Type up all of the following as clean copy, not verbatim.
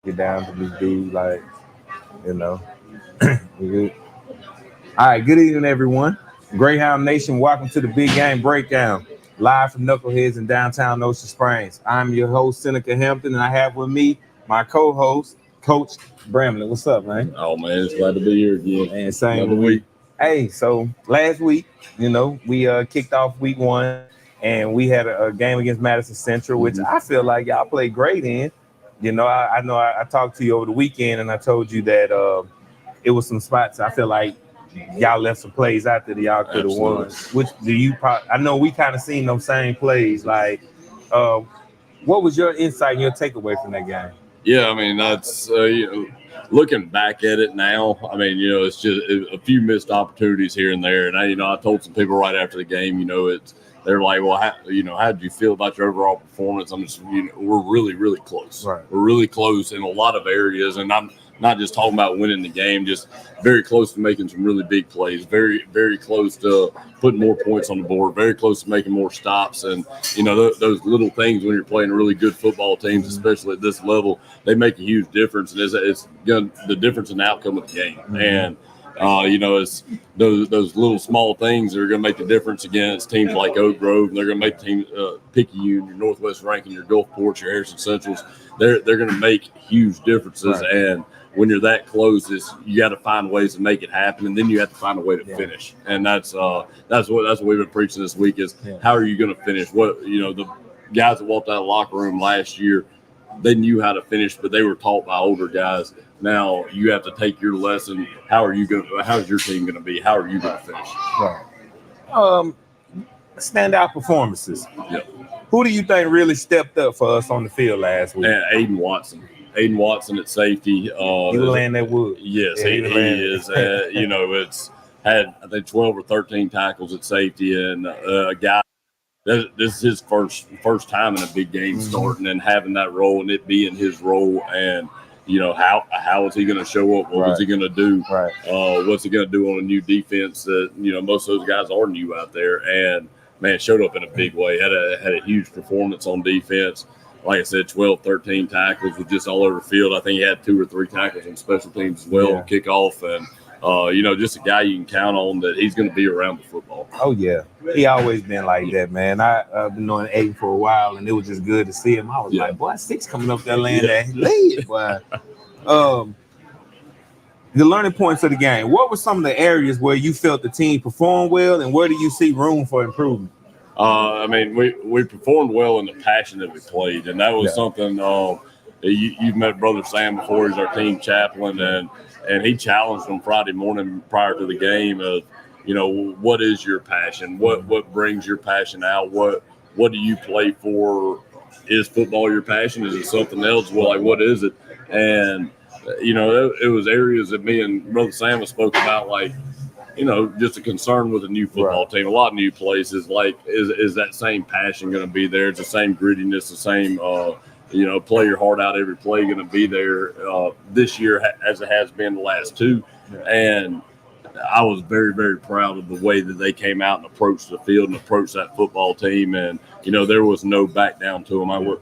get down to this dude, like, you know. We good. All right, good evening, everyone. Greyhound Nation, welcome to the Big Game Breakdown, live from Knuckleheads in downtown Ocean Springs. I'm your host, Seneca Hampton, and I have with me my co-host, Coach Bramlett. What's up, man? Oh, man, it's glad to be here again. And same week. Hey, so last week, we kicked off week one, and we had a game against Madison Central, which I feel like y'all played great in. I know I talked to you over the weekend, and I told you that it was some spots I feel like y'all left some plays out there that y'all could have won. Which do you? I know we kind of seen those same plays. Like, what was your insight and your takeaway from that game? Yeah, I mean, that's looking back at it now. I mean, it's just a few missed opportunities here and there. And I told some people right after the game, they're like, well, how did you feel about your overall performance? I'm just, we're really, really close. Right. We're really close in a lot of areas, and I'm not just talking about winning the game, just very close to making some really big plays, very, very close to putting more points on the board, very close to making more stops. And, those little things when you're playing really good football teams, especially at this level, they make a huge difference. And it's the difference in the outcome of the game. And, it's those little small things that are going to make the difference against teams like Oak Grove, and they're going to make teams Picayune, your Northwest Rankin, your Gulfports, your Harrison Centrals. They're going to make huge differences. Right. And when you're that close, you got to find ways to make it happen, and then you have to find a way to finish. And that's what we've been preaching this week is how are you going to finish? What the guys that walked out of the locker room last year, they knew how to finish, but they were taught by older guys. Now you have to take your lesson. How's your team going to be? How are you going to finish? Right. Standout performances. Yep. Who do you think really stepped up for us on the field last week? Aiden Watson at safety. He laying that wood. Yes, he is. It's had I think 12 or 13 tackles at safety, and a guy. This is his first time in a big game starting and having that role and it being his role. And how is he going to show up? What is he going to do? Right. What's he going to do on a new defense that most of those guys are new out there? And man, showed up in a big way. Had a huge performance on defense. Like I said, 12, 13 tackles was just all over the field. I think he had 2 or 3 tackles on special teams as well, kickoff, and just a guy you can count on that he's going to be around the football. Oh yeah, he always been like that, man. I've been knowing Aiden for a while, and it was just good to see him. I was like, boy, 6 coming up that land that lead, boy. The learning points of the game. What were some of the areas where you felt the team performed well, and where do you see room for improvement? We performed well in the passion that we played, and that was something. You've met Brother Sam before. He's our team chaplain, and he challenged them Friday morning prior to the game of, what is your passion? What brings your passion out? What do you play for? Is football your passion? Is it something else? Well, like, what is it? And it was areas that me and Brother Sam have spoke about, like, just a concern with a new football team, a lot of new places. Like, is that same passion going to be there? It's the same grittiness, the same, play your heart out every play going to be there this year as it has been the last 2. And I was very, very proud of the way that they came out and approached the field and approached that football team. And, there was no back down to them.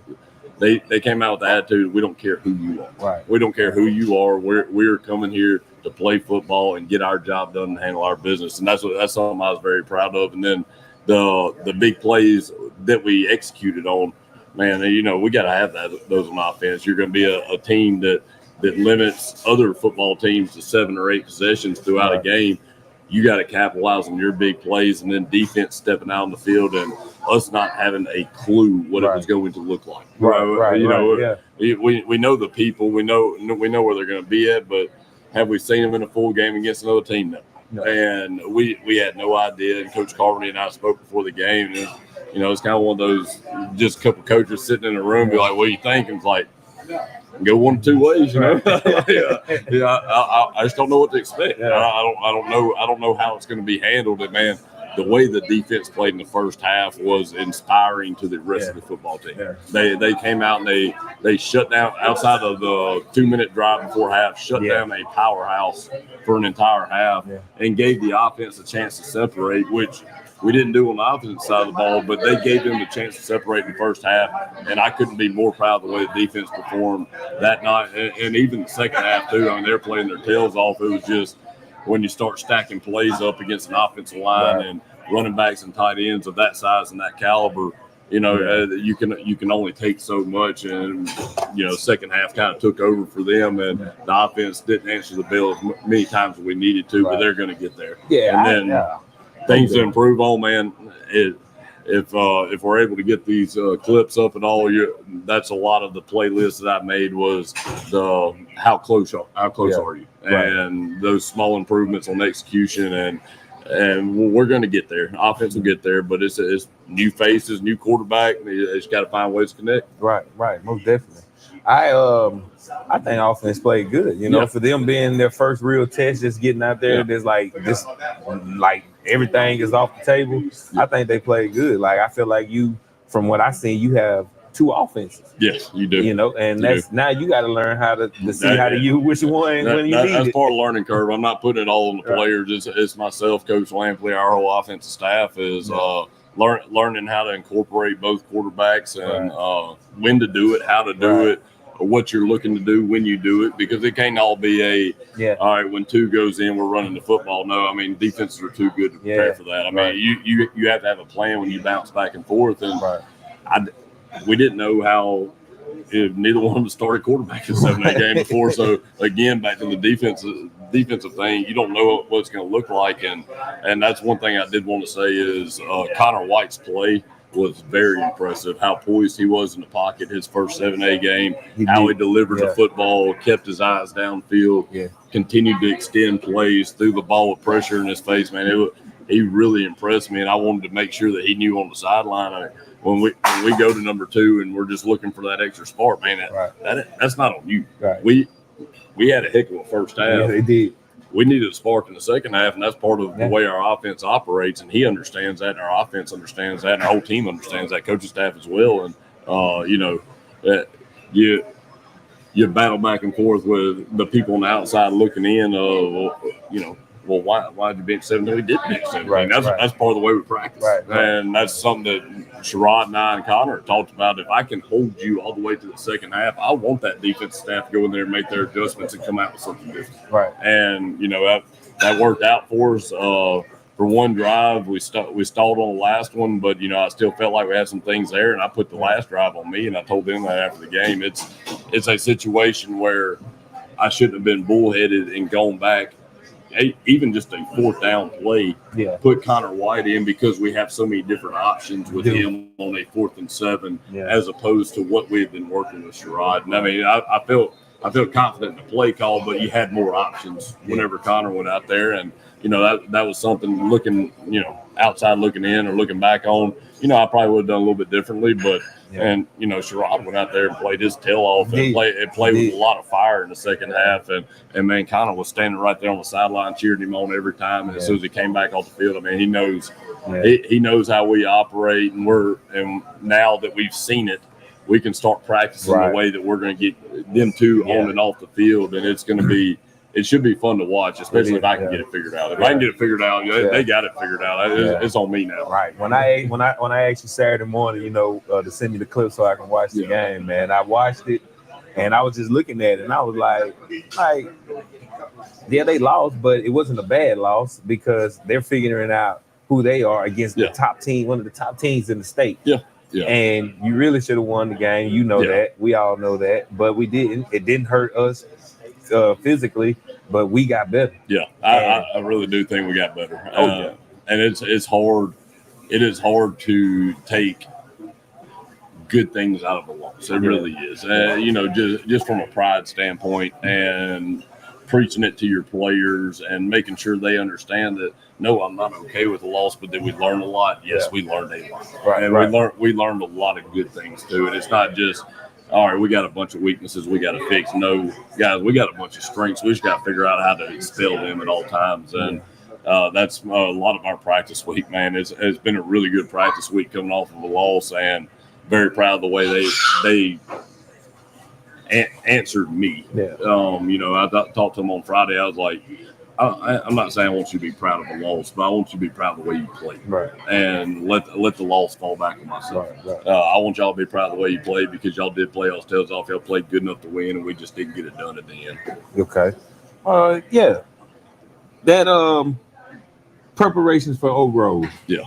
They came out with the attitude, we don't care who you are. Right. We don't care who you are. We're coming here to play football and get our job done and handle our business. And that's something I was very proud of. And then the big plays that we executed on, man, we got to have those on offense. You're going to be a team that limits other football teams to 7 or 8 possessions throughout a game. You got to capitalize on your big plays, and then defense stepping out on the field and us not having a clue what it was going to look like. Right. We know the people, we know where they're going to be at, but have we seen them in a full game against another team? No. And we had no idea. And Coach Carvey and I spoke before the game. And it's kind of one of those, just a couple coaches sitting in a room, be like, "What do you think?" And it's like, go one of 2 ways, I just don't know what to expect. I don't know how it's going to be handled. And man, the way the defense played in the first half was inspiring to the rest of the football team. They came out and they shut down, outside of the 2-minute drive before half, shut down a powerhouse for an entire half and gave the offense a chance to separate, which we didn't do on the offensive side of the ball, but they gave them the chance to separate in the first half, and I couldn't be more proud of the way the defense performed that night, and even the second half too. I mean, they're playing their tails off. It was just when you start stacking plays up against an offensive line and running backs and tight ends of that size and that caliber, you can only take so much, and second half kind of took over for them, and the offense didn't answer the bell as many times as we needed to, but they're going to get there. And then things to improve on, man. If we're able to get these clips up and all, that's a lot of the playlist that I made was the how close are you, and those small improvements on execution, and we're going to get there. Offense will get there, but it's new faces, new quarterback. It's got to find ways to connect. Right, most definitely. I think offense played good. For them being their first real test, just getting out there, there's like everything is off the table. I think they played good. Like I feel like from what I seen, you have two offenses. Yes, you do. And now you got to learn how to see how to use which one when you need that's it. part of the learning curve. I'm not putting it all on the players. It's myself, Coach Lampley, our whole offensive staff is learning how to incorporate both quarterbacks and when to do it, how to do it, what you're looking to do when you do it, because it can't all be all right, when two goes in, we're running the football. No, I mean, defenses are too good to prepare for that. I mean, you have to have a plan when you bounce back and forth. And we didn't know how if neither one of them started quarterback in 7-8 game before. So, again, back to the defensive thing, you don't know what it's going to look like. And that's one thing I did want to say is Connor White's play was very impressive, how poised he was in the pocket his first 7-8 game, how he delivered the football, kept his eyes downfield, continued to extend plays, threw the ball with pressure in his face, man. He really impressed me, and I wanted to make sure that he knew on the sideline when we go to number 2 and we're just looking for that extra spark, man, that's not on you. Right. We had a heck of a first half. Yeah, they did. We needed a spark in the second half, and that's part of the way our offense operates, and he understands that, and our offense understands that, and our whole team understands that, coaching staff as well. And, you battle back and forth with the people on the outside looking in why did you bench 7? No, he did bench 7. That's part of the way we practice. And that's something that Sherrod and I and Connor talked about. If I can hold you all the way to the second half, I want that defense staff to go in there and make their adjustments and come out with something different. And, that worked out for us. For one drive, we stalled on the last one, but, I still felt like we had some things there, and I put the last drive on me, and I told them that after the game. It's a situation where I shouldn't have been bullheaded and gone back. Even just a fourth down play, put Connor White in because we have so many different options with him on a 4th and 7 as opposed to what we've been working with Sherrod. And I mean, I felt confident in the play call, but you had more options whenever Connor went out there. And, that was something looking, outside looking in or looking back on, I probably would have done a little bit differently, but and Sherrod went out there and played his tail off and played with a lot of fire in the second half, and man, Connor was standing right there on the sideline cheering him on every time. And as soon as he came back off the field, I mean, he knows he knows how we operate, and now that we've seen it, we can start practicing the way that we're going to get them two on and off the field, and it's going to be. It should be fun to watch, especially if I can get it figured out. If I can get it figured out, they got it figured out. It's on me now. Right. When I asked you Saturday morning, to send me the clip so I can watch the game, man, I watched it, and I was just looking at it, and I was like, they lost, but it wasn't a bad loss because they're figuring out who they are against the top team, one of the top teams in the state. Yeah. And you really should have won the game. You know that. We all know that, but we didn't. It didn't hurt us physically, but we got better. I really do think we got better. And it's hard. It is hard to take good things out of a loss. It really is. Just from a pride standpoint and preaching it to your players and making sure they understand that, no, I'm not okay with the loss, but did we learn a lot? Yes, we learned a lot. We learned a lot of good things too. And it's not just, all right, we got a bunch of weaknesses we got to fix. No, guys, we got a bunch of strengths. We just got to figure out how to expel them at all times. And that's a lot of our practice week, man. It's been a really good practice week coming off of a loss, and very proud of the way they answered me. I talked to them on Friday. I was like, I'm not saying I want you to be proud of the loss, but I want you to be proud of the way you played. Right. And let the loss fall back on myself. Right. I want y'all to be proud of the way you played because y'all did play y'all's tails off. Y'all played good enough to win, and we just didn't get it done at the end. Okay. Yeah. That preparations for Oak Grove. Yeah.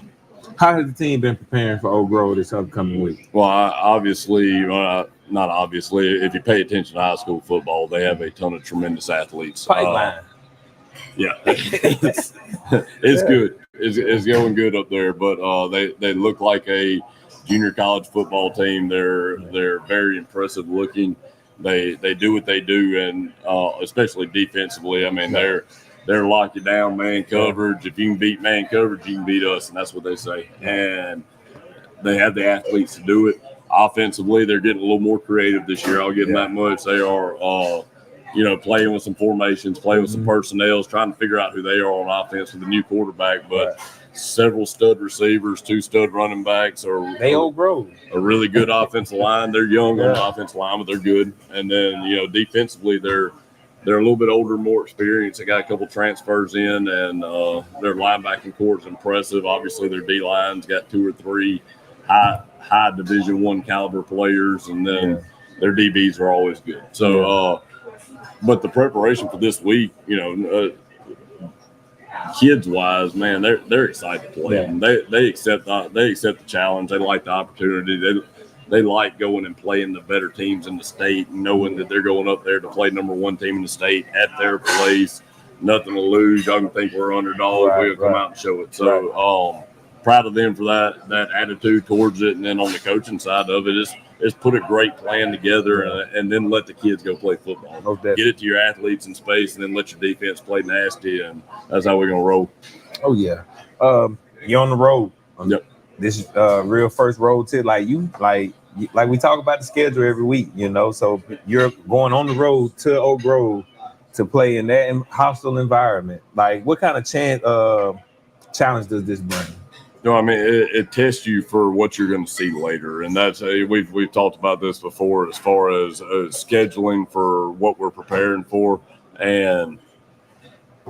How has the team been preparing for Oak Grove this upcoming week? Well, obviously, not obviously. If you pay attention to high school football, they have a ton of tremendous athletes. Pipeline. Yeah, it's good. It's going good up there, but they look like a junior college football team. They're very impressive looking. They do what they do, and especially defensively. I mean, they're lock you down man coverage. If you can beat man coverage, you can beat us, and that's what they say. And they have the athletes to do it. Offensively, they're getting a little more creative this year. I'll give them that much. They are. Playing with some formations, playing with some personnel, trying to figure out who they are on offense with a new quarterback. But several stud receivers, 2 stud running backs, they Oak Grove. A really good offensive line. They're young on the offensive line, but they're good. And then defensively, they're a little bit older, more experienced. They got a couple transfers in, and their linebacking core is impressive. Obviously, their D line's got 2 or 3 high Division I caliber players, and then their DBs are always good. So. But the preparation for this week, kids-wise, man, they're excited to play. And they accept the challenge. They like the opportunity. They like going and playing the better teams in the state, and knowing that they're going up there to play number 1 team in the state at their place. Nothing to lose. Y'all can think we're underdogs. We'll come out and show it. So proud of them for that attitude towards it. And then on the coaching side of it is put a great plan together and then let the kids go play football. Get it to your athletes in space, and then let your defense play nasty, and that's how we're going to roll. Oh, yeah. You're on the road. Yep. This is real first road tip. Like we talk about the schedule every week, so you're going on the road to Oak Grove to play in that hostile environment. Like, what kind of challenge does this bring? No, I mean, it tests you for what you're going to see later. And that's we've talked about this before as far as scheduling for what we're preparing for. And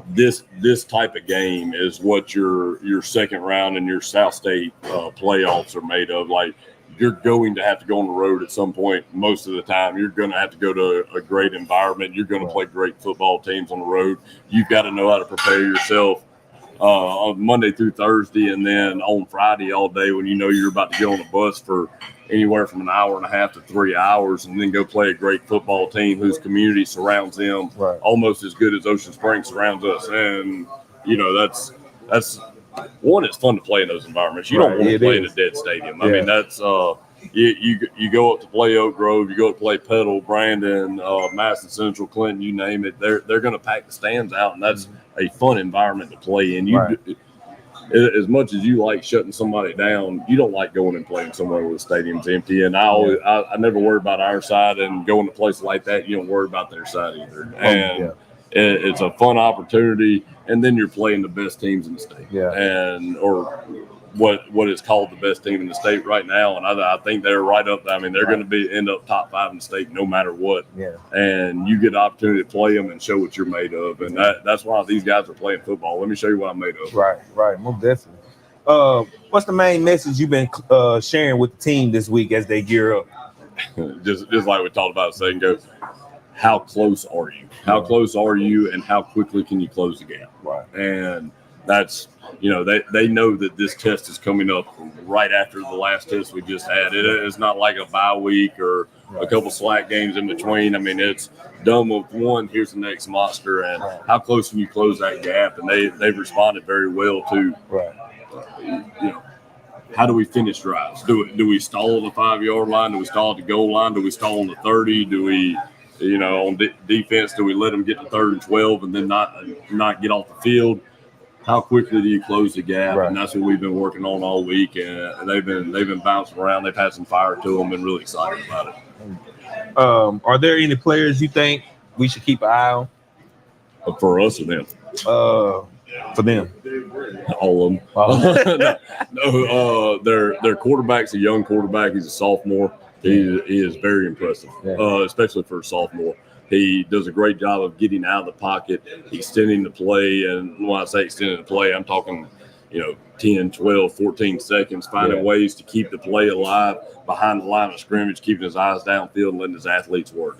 this type of game is what your second round and your South State playoffs are made of. Like, you're going to have to go on the road at some point. Most of the time, you're going to have to go to a great environment. You're going to play great football teams on the road. You've got to know how to prepare yourself on Monday through Thursday, and then on Friday all day when you're about to get on a bus for anywhere from an hour and a half to 3 hours, and then go play a great football team whose community surrounds them almost as good as Ocean Springs surrounds us. And that's one. It's fun to play in those environments. You don't want to play in a dead stadium. I mean, that's you go up to play Oak Grove, you go up to play Petal, Brandon, Madison Central, Clinton, you name it. They're going to pack the stands out, and that's a fun environment to play in. As much as you like shutting somebody down, you don't like going and playing somewhere where the stadium's empty. And I never worry about our side, and going to places like that, you don't worry about their side either. And it's a fun opportunity, and then you're playing the best teams in the state, or what is called the best team in the state right now. And I think they're right up there. I mean, they're going to end up top 5 in the state no matter what. And you get the opportunity to play them and show what you're made of. And that's why these guys are playing football. Let me show you what I'm made of. Right. Most definitely. What's the main message you've been sharing with the team this week as they gear up? just like we talked about a second ago. How close are you? How close are you, and how quickly can you close the gap? And that's, they know that this test is coming up right after the last test we just had. It's not like a bye week or a couple slack games in between. I mean, it's done with one. Here's the next monster, and how close can you close that gap? And they've responded very well to. How do we finish drives? Do we stall on the 5-yard line? Do we stall at the goal line? Do we stall on the 30? Do we, on defense, do we let them get to 3rd and 12 and then not get off the field? How quickly do you close the gap? And that's what we've been working on all week, and they've been bouncing around. They've had some fire to them, and really excited about it. Are there any players you think we should keep an eye on? For us or them? For them. All of them. Their quarterback's a young quarterback. He's a sophomore. He is very impressive, especially for a sophomore. He does a great job of getting out of the pocket, extending the play. And when I say extending the play, I'm talking, 10, 12, 14 seconds, finding ways to keep the play alive behind the line of scrimmage, keeping his eyes downfield and letting his athletes work.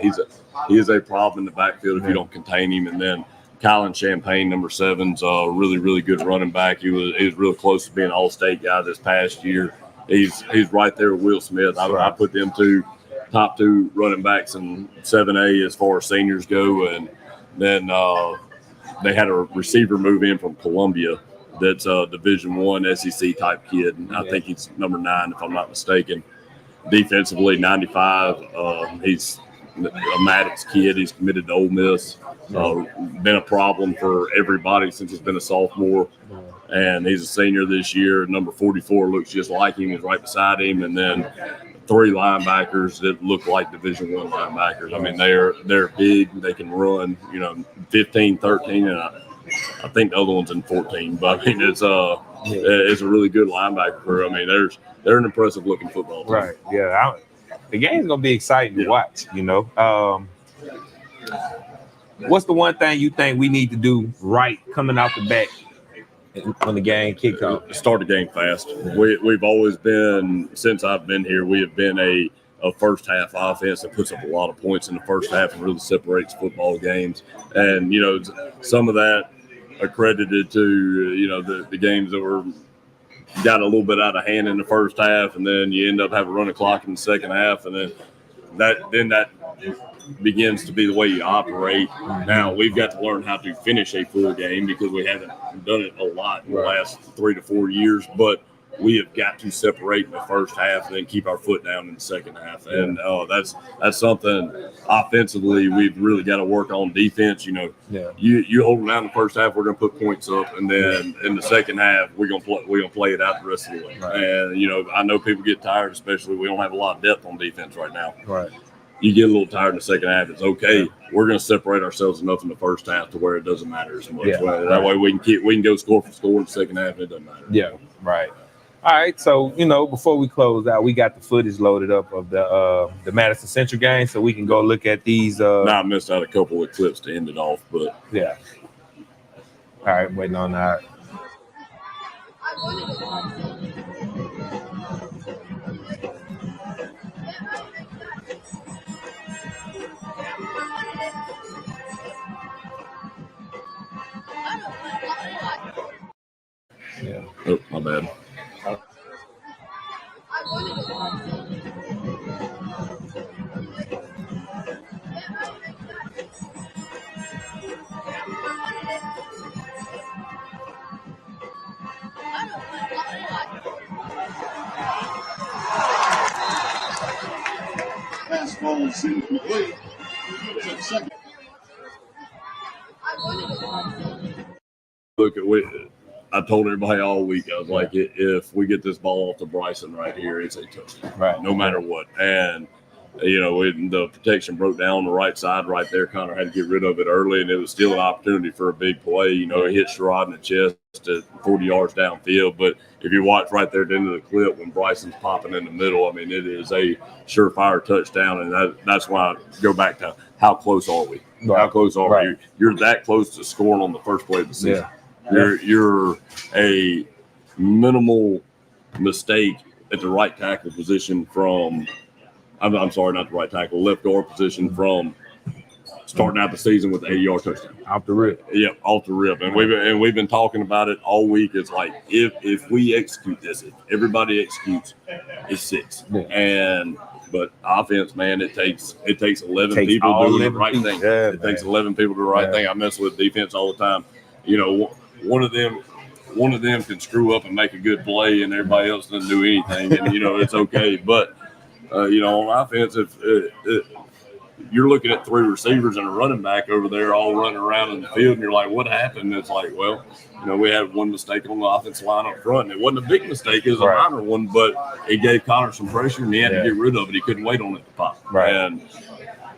He is a problem in the backfield if you don't contain him. And then Kylan Champagne, number 7's a really, really good running back. He was real close to being an all-state guy this past year. He's right there with Will Smith. I put them top 2 running backs in 7A as far as seniors go. And then they had a receiver move in from Columbia that's a Division I SEC type kid. And I think he's number 9, if I'm not mistaken. Defensively, 95. He's a Maddox kid. He's committed to Ole Miss. Been a problem for everybody since he's been a sophomore. And he's a senior this year. Number 44 looks just like him. He's right beside him. And then 3 linebackers that look like Division I linebackers. I mean, they're big. They can run, 15, 13, and I think the other one's in 14. But I mean, it's a really good linebacker crew. I mean, they're an impressive looking football team. Right. Yeah. The game's gonna be exciting to watch. What's the one thing you think we need to do right coming out the back when the game kicks off? Start the game fast. We've always been, since I've been here, we have been a first half offense that puts up a lot of points in the first half and really separates football games. And some of that accredited to the games that were got a little bit out of hand in the first half, and then you end up having a running clock in the second half, and then that begins to be the way you operate. Now we've got to learn how to finish a full game because we haven't done it a lot in the last 3 to 4 years, but we have got to separate in the first half and then keep our foot down in the second half. And that's something offensively we've really got to work on. Defense, you hold them down in the first half, we're going to put points up, and then in the second half we're going to play it out the rest of the way. Right. And I know people get tired, especially we don't have a lot of depth on defense right now. Right. You get a little tired in the second half, it's okay. Yeah. We're going to separate ourselves enough in the first half to where it doesn't matter as much. That way we can go score for score in the second half, and it doesn't matter. Yeah, right. All right, so before we close out, we got the footage loaded up of the Madison Central game, so we can go look at these. I missed out a couple of clips to end it off, but yeah. All right, waiting on that. Yeah. Oh, my bad. Look, I told everybody all week, I was like, if we get this ball off to Bryson right here, it's a touchdown, right? No matter what. And the protection broke down on the right side right there. Connor had to get rid of it early, and it was still an opportunity for a big play. He hit Sherrod in the chest at 40 yards downfield. But if you watch right there at the end of the clip when Bryson's popping in the middle, I mean, it is a surefire touchdown. And that's why I go back to how close are we? Right. How close are we? You're that close to scoring on the first play of the season. Yeah. You're a minimal mistake at the right tackle position from – I'm sorry, not the right tackle, left guard position from starting out the season with an 80-yard touchdown. Off the rip. Yeah, off the rip. And we've been talking about it all week. It's like if we execute this, if everybody executes, it's 6. Yeah. But offense, man, it takes 11 people doing the right thing. Yeah, it takes 11 people to do the right thing. I mess with defense all the time. One of them can screw up and make a good play, and everybody else doesn't do anything, and it's okay. But on offense, if you're looking at 3 receivers and a running back over there all running around in the field, and you're like, what happened? And it's like, well, we had one mistake on the offensive line up front. And it wasn't a big mistake, it was a minor one, but it gave Connor some pressure, and he had to get rid of it. He couldn't wait on it to pop. Right. And,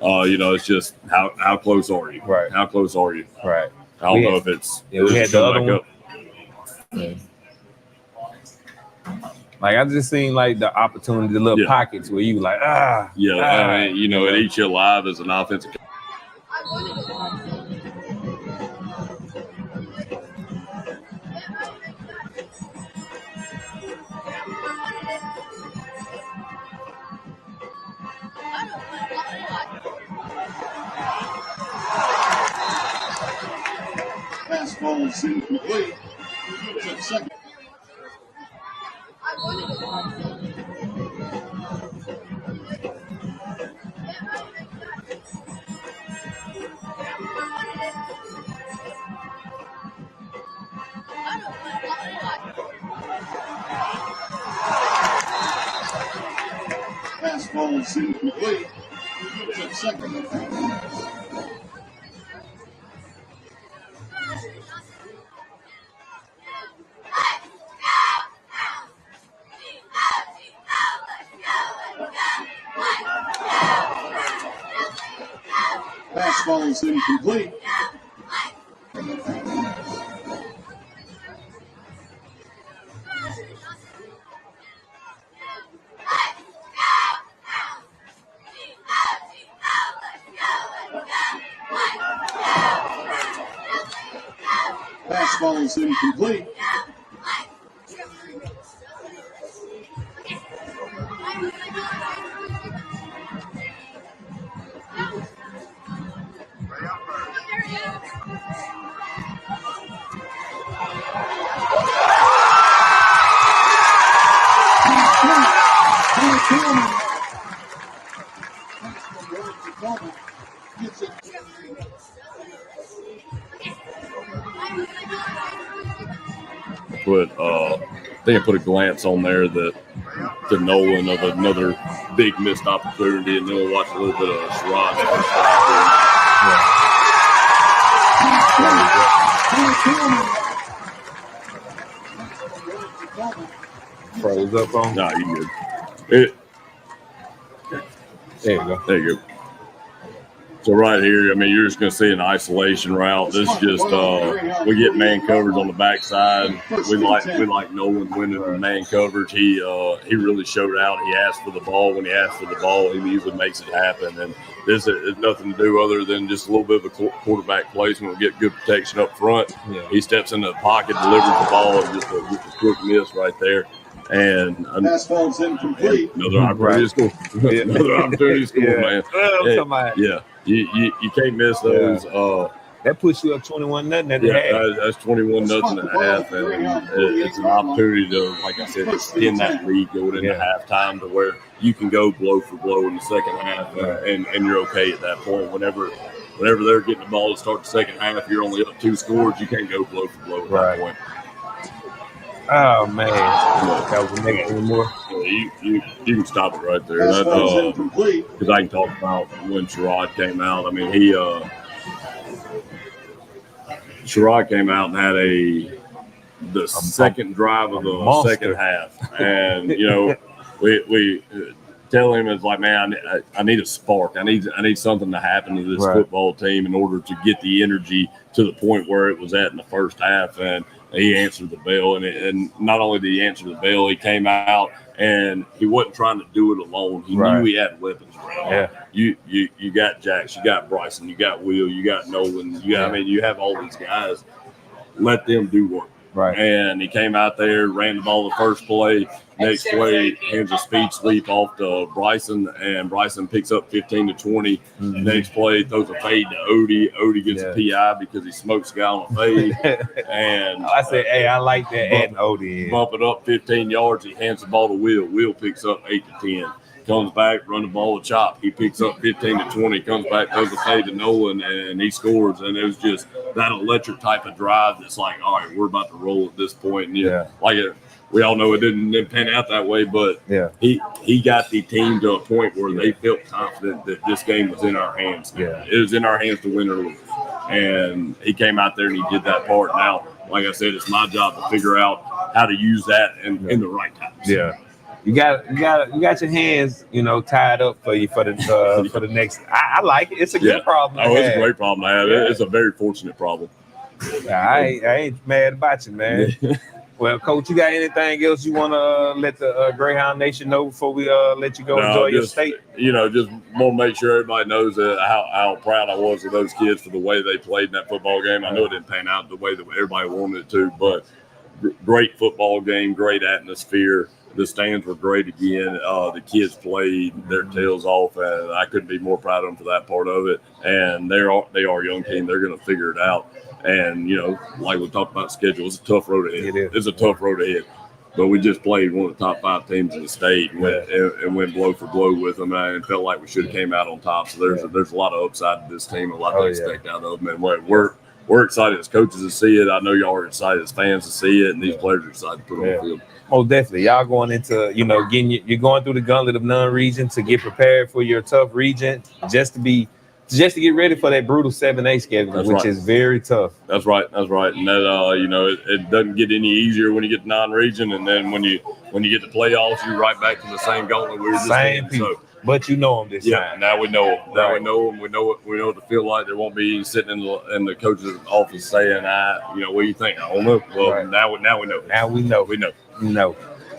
it's just how close are you? Right. How close are you? Right. I don't know if it's – we had the other one. Yeah. Like, I just seen, like, the opportunity, the little pockets where you like, Yeah, it eats you alive as an offensive Fastball is incomplete. Second. Fastball is incomplete. Fastball is incomplete. I think I put a glance on there that to Nolan of another big missed opportunity, and then we'll watch a little bit of Sherrod. Froze up on. No, you good. There you go. There you go. So right here, I mean, you're just going to see an isolation route. This just we get man coverage on the backside. We like Nolan winning the man coverage. He really showed out. He asked for the ball. When he asked for the ball, he usually makes it happen. And this is nothing to do other than just a little bit of a quarterback placement. We get good protection up front. Yeah. He steps into the pocket, delivers the ball, and just a quick miss right there. And fastball's incomplete. Another opportunity to score. Another opportunity to score, man. Yeah. You can't miss those. That puts you up 21-0 at the half. That's 21-0 at the half, and it's an opportunity to, like I said, extend that lead going into halftime to where you can go blow for blow in the second half, and you're okay at that point. Whenever they're getting the ball to start the second half, you're only up 2 scores. You can't go blow for blow at that point. Oh man, that was making any more. You can stop it right there. Because I can talk about when Sherrod came out. I mean, Sherrod came out and had the second drive of the second half, and we tell him it's like, man, I need a spark. I need something to happen to this football team in order to get the energy to the point where it was at in the first half, and he answered the bell, and not only did he answer the bell, he came out and he wasn't trying to do it alone. He knew he had weapons around. Yeah. You got Jax, you got Bryson, you got Will, you got Nolan. I mean, you have all these guys. Let them do work. Right. And he came out there, ran the ball the first play. Next play, hands a speed sweep off to Bryson, and Bryson picks up 15 to 20. Mm-hmm. Next play, throws a fade to Odie. Odie gets a PI because he smokes a guy on a fade. And I said, hey, I like that adding Odie. Bump it up 15 yards. He hands the ball to Will. Will picks up 8 to 10. Comes back, run the ball, chop. He picks up 15 to 20. Comes back, throws a fade to Nolan, and he scores. And it was just that electric type of drive that's like, all right, we're about to roll at this point. And we all know it didn't pan out that way, but he got the team to a point where they felt confident that this game was in our hands. Yeah. It was in our hands to win or lose. And he came out there and he did that part. Now, like I said, it's my job to figure out how to use that in the right times. Yeah. You got your hands, tied up for you for the next. I like it. It's a good problem. It's a great problem to have. It's a very fortunate problem. I ain't mad about you, man. Well, Coach, you got anything else you want to let the Greyhound Nation know before we let you go enjoy your state? Just want to make sure everybody knows how proud I was of those kids for the way they played in that football game. I know it didn't pan out the way that everybody wanted it to, but great football game, great atmosphere. The stands were great again. The kids played their tails off, and I couldn't be more proud of them for that part of it. And they are a young team. They're going to figure it out. And like we talked about schedule, it's a tough road ahead. It is. It's a tough road ahead. But we just played one of the top 5 teams in the state and went blow for blow with them, and felt like we should have came out on top. So there's a lot of upside to this team, a lot to expect out of them, and we're excited as coaches to see it. I know y'all are excited as fans to see it, and these players are excited to put on the field. Oh, definitely. Y'all going into, you're going through the gauntlet of non-region to get prepared for your tough region, just to get ready for that brutal 7A schedule, which is very tough. That's right. And that it doesn't get any easier when you get to non-region, and then when you get to playoffs, you're right back to the same gauntlet we were just in. So, but you know them this time. Yeah, now we know them. Now we know them. We know what to feel like. There won't be sitting in the coach's office saying, what do you think? I don't know. Well, now we know. Now we know. No.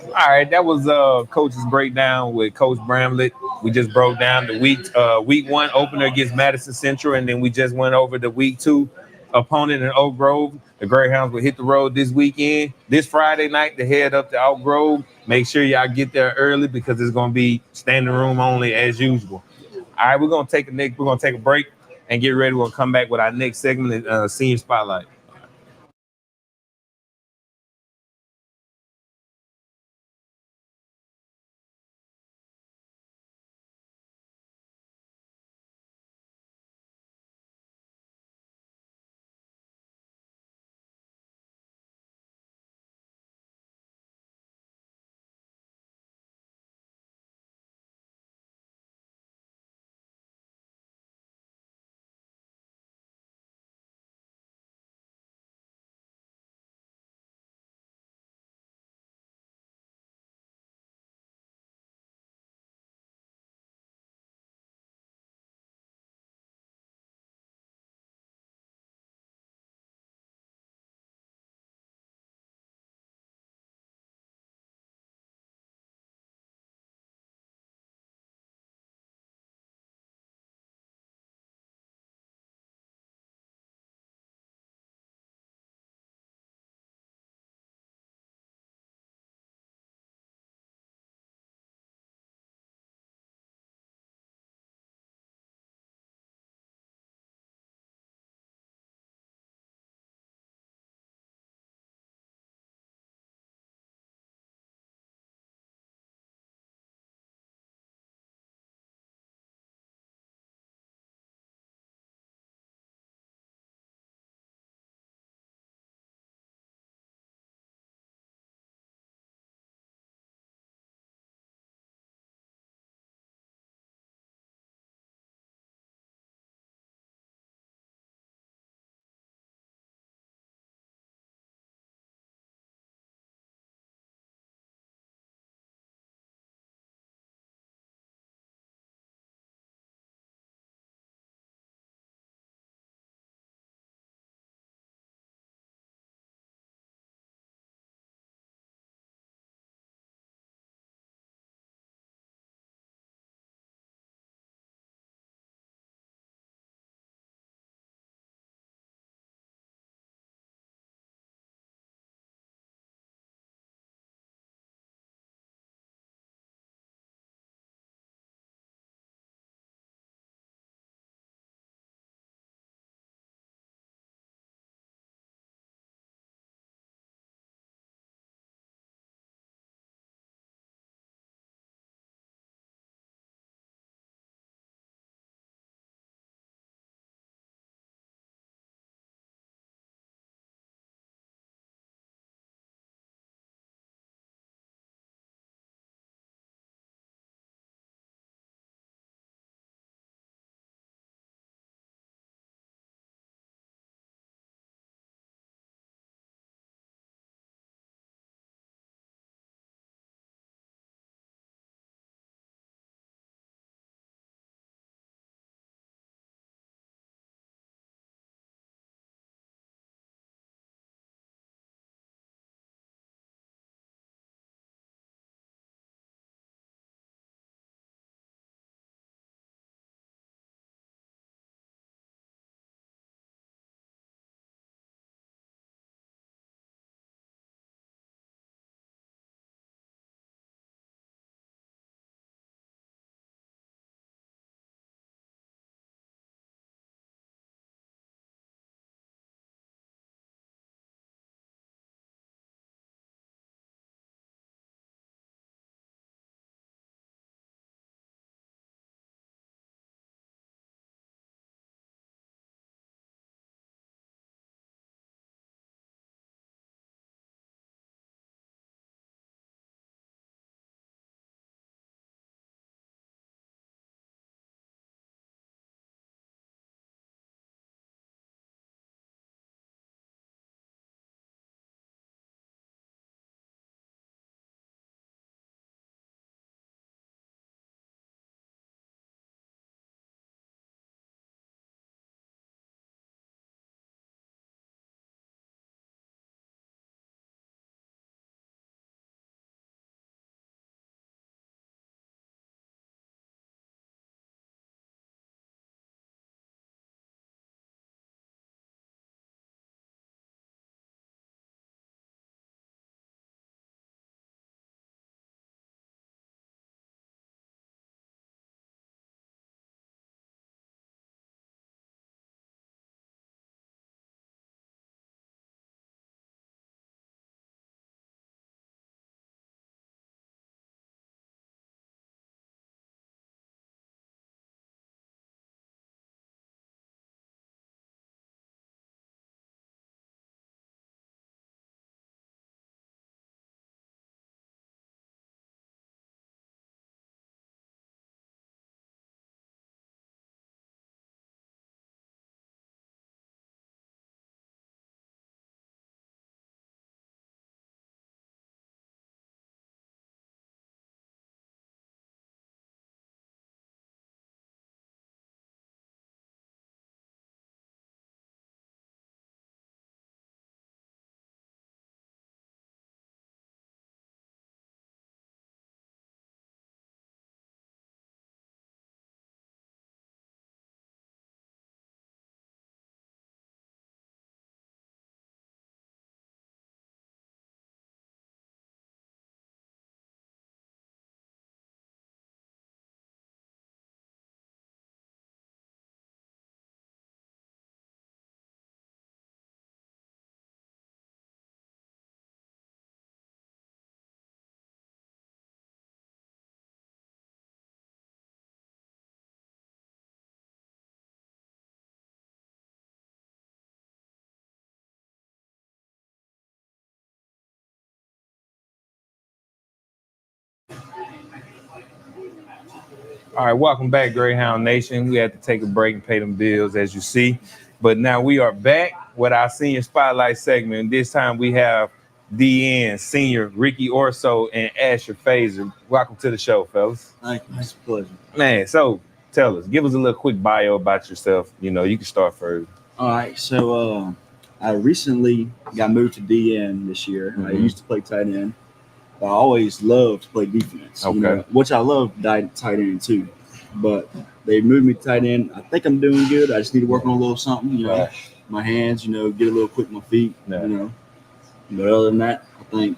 All right, that was Coach's breakdown with Coach Bramlett. We just broke down the week 1 opener against Madison Central, and then we just went over the week 2 opponent in Oak Grove. The Greyhounds will hit the road this weekend, this Friday night, to head up to Oak Grove. Make sure y'all get there early because it's going to be standing room only as usual. All right, we're going to take a break and get ready. We'll come back with our next segment, Senior Spotlight. All right, welcome back, Greyhound Nation. We had to take a break and pay them bills, as you see. But now we are back with our senior spotlight segment. This time we have DN, senior Ricky Orso, and Asher Fazer. Welcome to the show, fellas. Thank you. It's a pleasure. Man, so tell us, give us a little quick bio about yourself. You know, you can start first. All right. So I recently got moved to DN this year. I used to play tight end. I always loved to play defense, Okay. Which I love tight end too. But they moved me to tight end. I think I'm doing good. I just need to work on a little something, Right. my hands, get a little quick on my feet, Yeah. But other than that, I think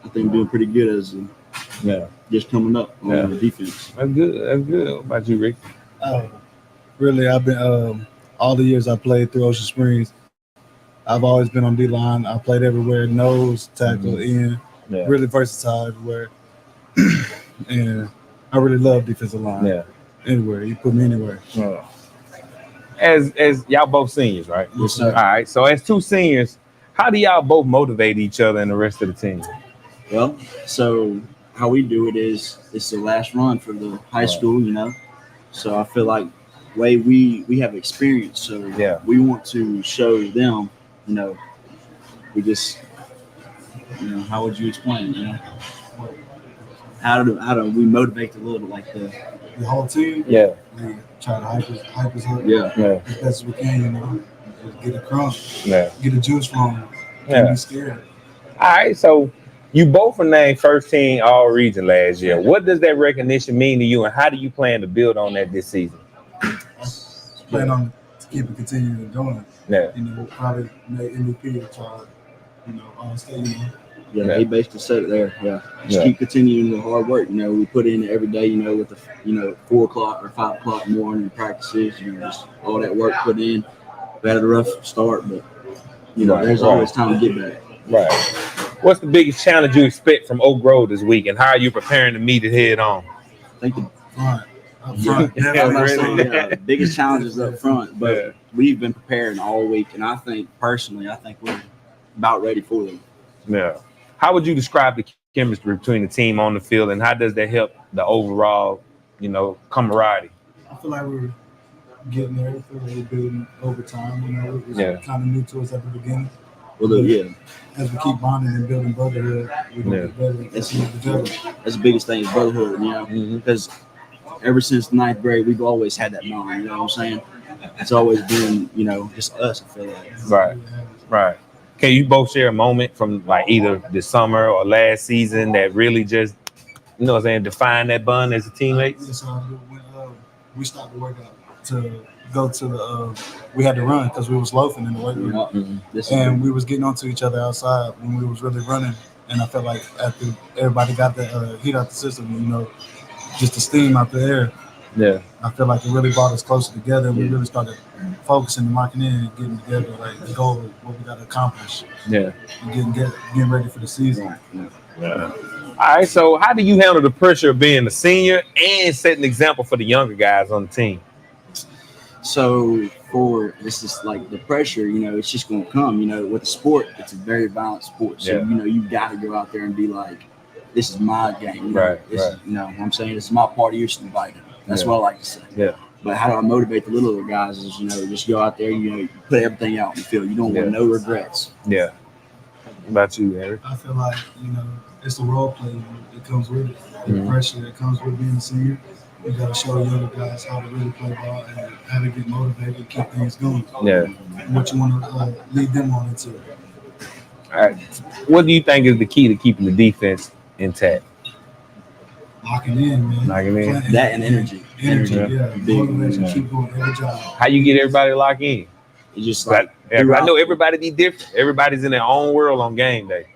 I'm doing pretty good as just coming up on the defense. That's good. That's good. What about you, Rick? Really, I've been all the years I played through Ocean Springs. I've always been on D line. I played everywhere: nose, tackle, end. Yeah. Really versatile everywhere, and I really love defensive line. Yeah. Anywhere you put me anywhere. As y'all both seniors, right? Yes, sir. All right. So as two seniors, how do y'all both motivate each other and the rest of the team? Well, so how we do it is it's the last run for the high school, So I feel like the way we have experience, so we want to show them, we just, how would you explain, How do we motivate a little bit like The whole team. Yeah. We try to hype us up. Yeah. As best as we can. Just get a crumb. Yeah. Get a juice from them. Yeah. Don't be scared. All right. So you both were named first team all region last year. What does that recognition mean to you, and how do you plan to build on that this season? Plan on to keep it continuing going. Yeah. Probably make MVP or try, all state, Yeah, he basically said it there. Yeah, just Yeah. keep continuing the hard work. We put in every day. With the 4 o'clock or 5 o'clock morning practices. Just all that work put in. We had a rough start, but there's always time to get back. Right. What's the biggest challenge you expect from Oak Grove this week, and how are you preparing to meet it head on? I think the Front. Up front. Yeah, I was about to really. say, the biggest challenge is up front, but Yeah. we've been preparing all week, and I think we're about ready for them. Yeah. How would you describe the chemistry between the team on the field, and how does that help the overall, camaraderie? I feel like we're getting there. I feel like we're building over time. It was kind of new to us at the beginning. Well, As we keep bonding and building brotherhood, we're going to get better and continue to develop. that's the biggest thing is brotherhood, because ever since the 9th grade, we've always had that bond. You know what I'm saying? It's always been, just us. I feel like. Right. Right. Can you both share a moment from like either this summer or last season that really just, define that bond as a teammate? When we stopped the workout to go to the, we had to run because we was loafing in the weight room. And we was getting onto each other outside when we was really running. And I felt like after everybody got the heat out the system, just the steam out the air. Yeah. I feel like it really brought us closer together. We really started focusing and locking in and getting together, like the goal of what we got to accomplish. Yeah. And getting ready for the season. Yeah. All right. So how do you handle the pressure of being a senior and setting an example for the younger guys on the team? So this is like the pressure, it's just going to come, with the sport, it's a very violent sport. So, you got to go out there and be like, this is my game. Right. What I'm saying, this is my party, you're invited. That's what I like to say. Yeah. But how do I motivate the littler guys is, just go out there, you put everything out in the field. You don't want no regrets. Yeah. What about you, Eric? I feel like, it's the role play. It comes with it. The pressure that comes with being a senior. You got to show the younger guys how to really play ball and how to get motivated and keep things going. Yeah. And what you want to lead them on into. All right. What do you think is the key to keeping the defense intact? Locking in, man. Locking in. That and energy. Energy, Yeah. yeah. Motivation, keep going every job. How you get everybody to lock in? It's just Like, like I know everybody be different. Everybody's in their own world on game day.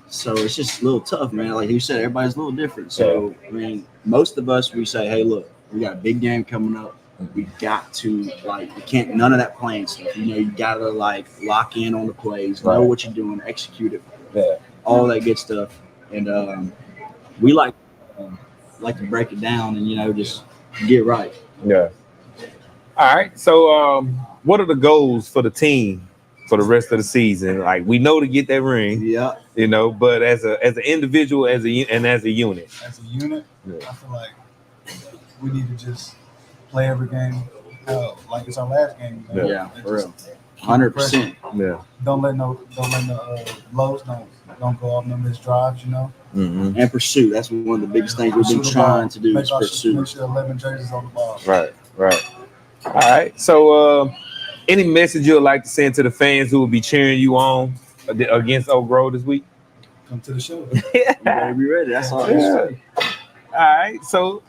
so it's just a little tough, man. Like you said, everybody's a little different. So I mean, most of us we say, hey, look, we got a big game coming up. We got to we can't none of that playing stuff. You gotta lock in on the plays, know what you're doing, execute it, all that good stuff. And we like to break it down and just get right. Yeah. All right. So what are the goals for the team for the rest of the season? Like, we know to get that ring, Yeah. But as an individual, as a unit. As a unit, Yeah. I feel like we need to just play every game like it's our last game. Man. Yeah, And for just real. keep 100%. Yeah. Don't let the lows don't go off no missed drives. You know. Mm-hmm. And pursue. That's one of the biggest things we've been Pursue the trying ball. to do is Make pursue. sure 11 jerseys on the ball. Right. All right. So, any message you'd like to send to the fans who will be cheering you on against Oak Grove this week? Come to the show. You better be ready. That's all. Yeah. All right. So,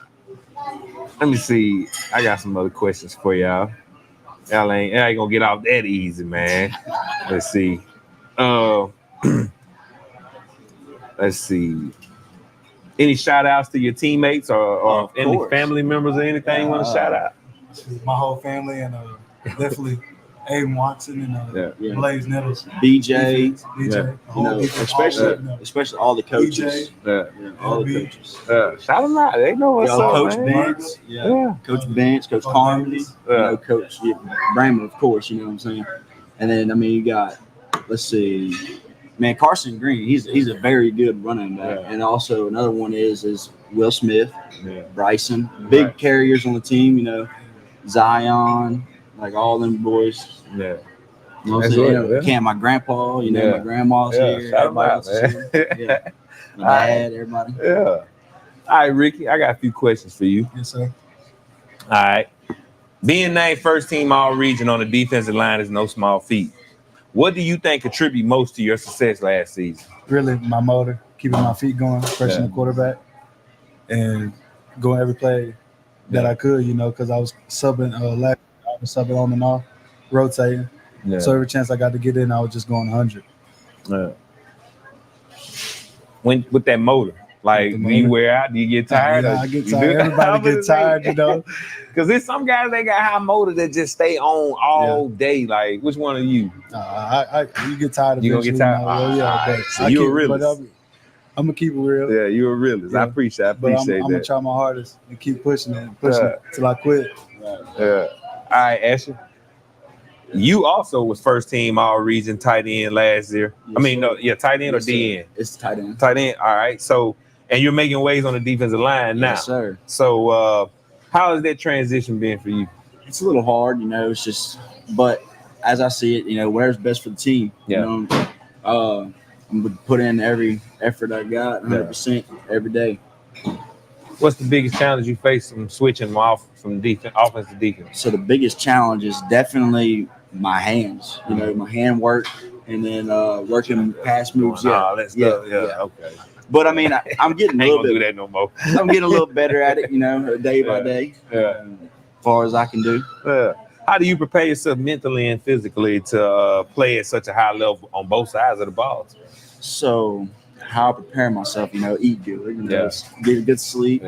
let me see. I got some other questions for y'all. Y'all ain't gonna get off that easy, man. Let's see. Let's see. Any shout outs to your teammates or any course. family members or anything you want to shout out? My whole family and definitely Aiden Watson and Blaze Nettles. BJ, DJ, the whole you know, defense, especially all the coaches. DJ, All the coaches. Shout them out. They know what's up, Coach man. Benz, Coach Benz, Coach Carmody, Coach Bramlett, of course. You know what I'm saying. And then you got, let's see, man, Carson Green. He's a very good running back. And also another one is Will Smith, Bryson, big carriers on the team. You know, Zion, like all them boys. Yeah. You know what I'm saying? My grandpa, my grandma's here. Shout them out, man. Yeah. My dad, everybody. Yeah. All right, Ricky, I got a few questions for you. Yes, sir. All right. Being named first team all region on the defensive line is no small feat. What do you think contribute most to your success last season? Really, my motor, keeping my feet going, pressing the quarterback, and going every play that I could, because I was subbing on and off, rotating. Yeah. So every chance I got to get in, I was just going 100. When with that motor, like do you wear out? Do you get tired? I get tired. Everybody get tired, Because there's some guys that got high motor that just stay on all day. Like, which one are you? You get tired. You gonna get tired? So you're a realist. I'm gonna keep it real. Yeah, you're a realist. I appreciate that. I'm gonna try my hardest and keep pushing it till I quit. Yeah. All right, Asher. You also was first team all region tight end last year. Yes, tight end or DN? It's tight end. Tight end. All right. So, and you're making waves on the defensive line now. Yes, sir. So, how has that transition been for you? It's a little hard, it's just, but as I see it, whatever's best for the team. Yeah. I'm gonna put in every effort I got, 100% every day. What's the biggest challenge you face from switching off from offense to defense? So the biggest challenge is definitely my hands. My hand work, and then working pass moves. Let's go. Yeah. Okay. But I'm getting a little bit. Do that no more. I'm getting a little better at it. Day by day. As far as I can do. How do you prepare yourself mentally and physically to play at such a high level on both sides of the ball? So how I prepare myself, eat good, get a good sleep,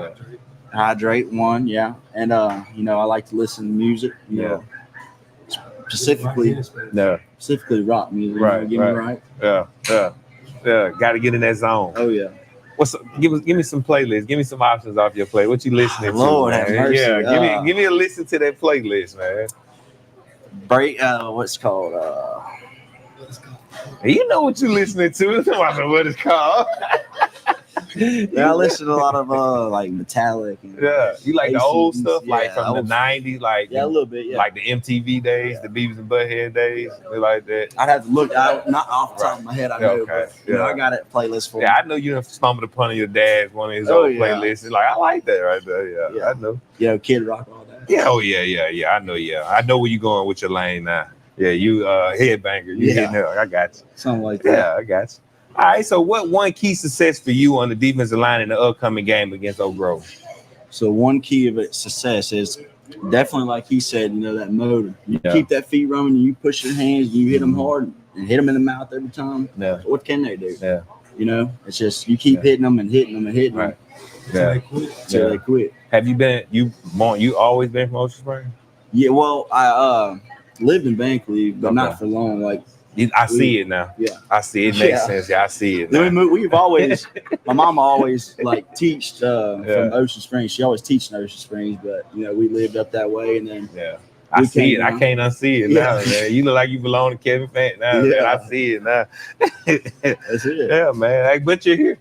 hydrate and I like to listen to music, specifically rock music. Right. Me right. Yeah. Got to get in that zone. Oh yeah. Give me some playlists. Give me some options off your play. What you listening to? Lord have mercy. Yeah, give me a listen to that playlist, man. What's called? You know what you listening to? I know what it's called. I listen to a lot of like Metallic. You like the old stuff, like from the old '90s, like a little bit, like the MTV days, the Beavis and Butthead days, like that. I'd have to look. Not off the top of my head, I know, but I got a playlist for. Yeah, I know you have stumbled upon your dad's one of his old playlists. It's like I like that right there. Yeah, I know. Kid Rock, all that. Yeah, I know. I know where you going with your lane now. Yeah, you headbanger. You hitting it. I got you. Something like that. Yeah, I got you. All right, so what one key success for you on the defensive line in the upcoming game against Oak Grove? So one key of success is definitely, like he said, that motor. You keep that feet running, you push your hands, you hit them hard and hit them in the mouth every time. Yeah. What can they do? Yeah. It's just you keep hitting them and hitting them and hitting them till they quit. Have you always been from Ocean Springs? Yeah, well, I lived in Bankley, but not for long. Like I see it now. Yeah, I see it. Makes sense. Yeah, I see it. Then we've always, my mom always teached from Ocean Springs. She always teached in Ocean Springs, but we lived up that way, and then I see it. I can't unsee it now, man. You look like you belong to Kevin Fant now. Man. I see it now. That's it. Yeah, man. But you're here.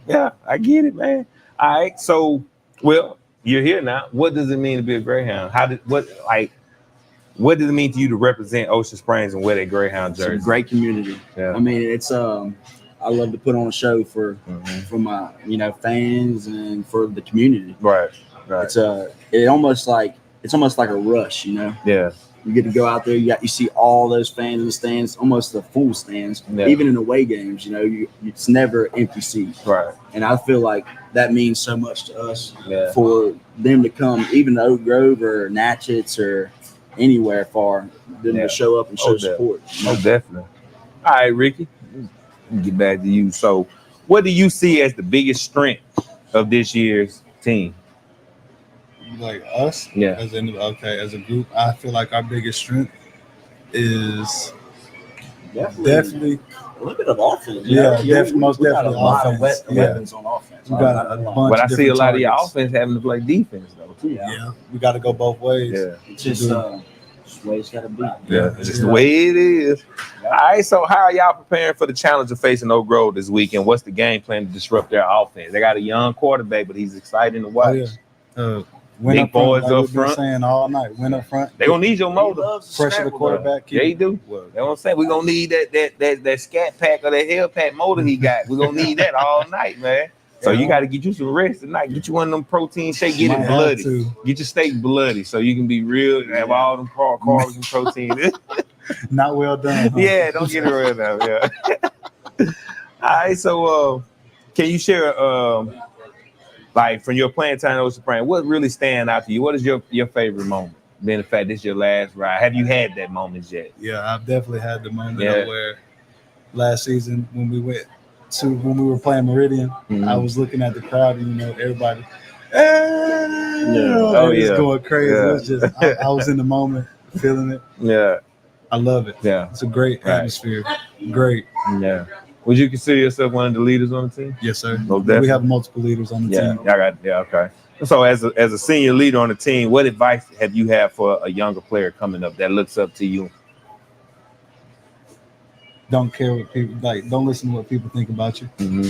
Yeah, I get it, man. All right. So, You're here now. What does it mean to be a Greyhound? What does it mean to you to represent Ocean Springs and wear that Greyhound It's a jersey? great community. Yeah. I mean, it's I love to put on a show for my fans and for the community. Right. It's almost like a rush, Yeah. You get to go out there. You see all those fans in the stands, almost the full stands. Yeah. Even in away games, it's never empty seats. Right. And I feel like that means so much to us Yeah. for them to come, even to Oak Grove or Natchez or anywhere far, them to show up and show support. Oh, definitely. All right, Ricky. Get back to you. So, what do you see as the biggest strength of this year's team? Like us, Yeah. as a group, I feel like our biggest strength is definitely a little bit of offense. Most definitely a lot offense. of weapons on offense. We got a bunch. But I of see a lot targets. of your offense having to play defense though too. Yeah, we got to go both ways. Yeah. It's just the way it's got to be. Yeah, it's just the way it is. All right, so how are y'all preparing for the challenge of facing Oak Grove this week, and what's the game plan to disrupt their offense? They got a young quarterback, but he's exciting to watch. Win Big up front, boys like up we've been front. saying all night. Win up front. They gonna need your motor. Pressure the quarterback. Yeah, he do. That's what I'm saying. We gonna need that scat pack or that hell pack motor he got. We gonna need that all night, man. So you got to get you some rest tonight. Get you one of them protein shakes. Get it bloody. Get your steak bloody so you can be real and have all them carbs and protein. Not well done. Huh? Yeah, don't get it real now. Yeah. All right. So, can you share, like from your playing time in Ocean Springs, what really stand out to you? What is your favorite moment? Being the fact this is your last ride, have you had that moment yet? Yeah, I've definitely had the moment where last season when we were playing Meridian, I was looking at the crowd and everybody, it was going crazy. Yeah. It was just I was in the moment, feeling it. Yeah, I love it. Yeah, it's a great atmosphere. Great. Yeah. Would you consider yourself one of the leaders on the team? Yes, sir. No, we have multiple leaders on the team. Okay. So as a senior leader on the team, what advice have you had for a younger player coming up that looks up to you? Don't care what people like. Don't listen to what people think about you. Mm-hmm.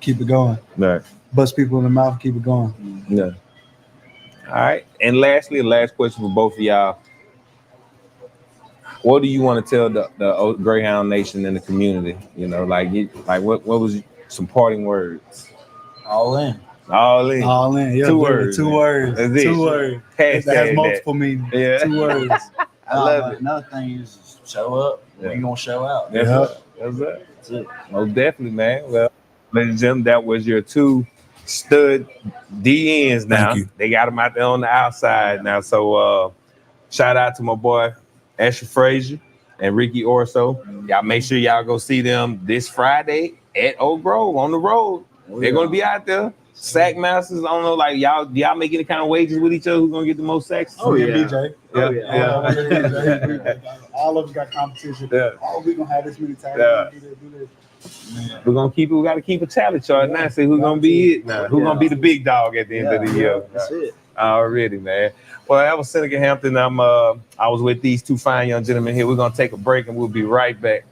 Keep it going. Right. Bust people in the mouth. Keep it going. Yeah. All right. And lastly, the last question for both of y'all. What do you want to tell the Greyhound Nation and the community? What was some parting words? All in. All in. All in. Yeah, Two words. Two words. That's two words. Hashtag that has multiple meanings. Yeah. 2 words. I love it. Another thing is show up. Yeah. You're gonna show out. That's it. Most definitely, man. Well, ladies and gentlemen, that was your 2 stud DNs now. Thank you. They got them out there on the outside now. So shout out to my boy Asher Frazier and Ricky Orso. Y'all make sure y'all go see them this Friday at Oak Grove on the road. They're gonna be out there. Sack masters, I don't know, like y'all make any kind of wages with each other? Who's gonna get the most sacks? BJ. Yeah. All of us got competition. Yeah. Oh, we gonna have this many times. Yeah. Do this. We're gonna keep it. We gotta keep a tally chart now. See who's gonna be it now. Who's gonna be the big dog at the end of the year? That's it. Already, man. Well, that was Seneca Hampton. I was with these 2 fine young gentlemen here. We're gonna take a break and we'll be right back.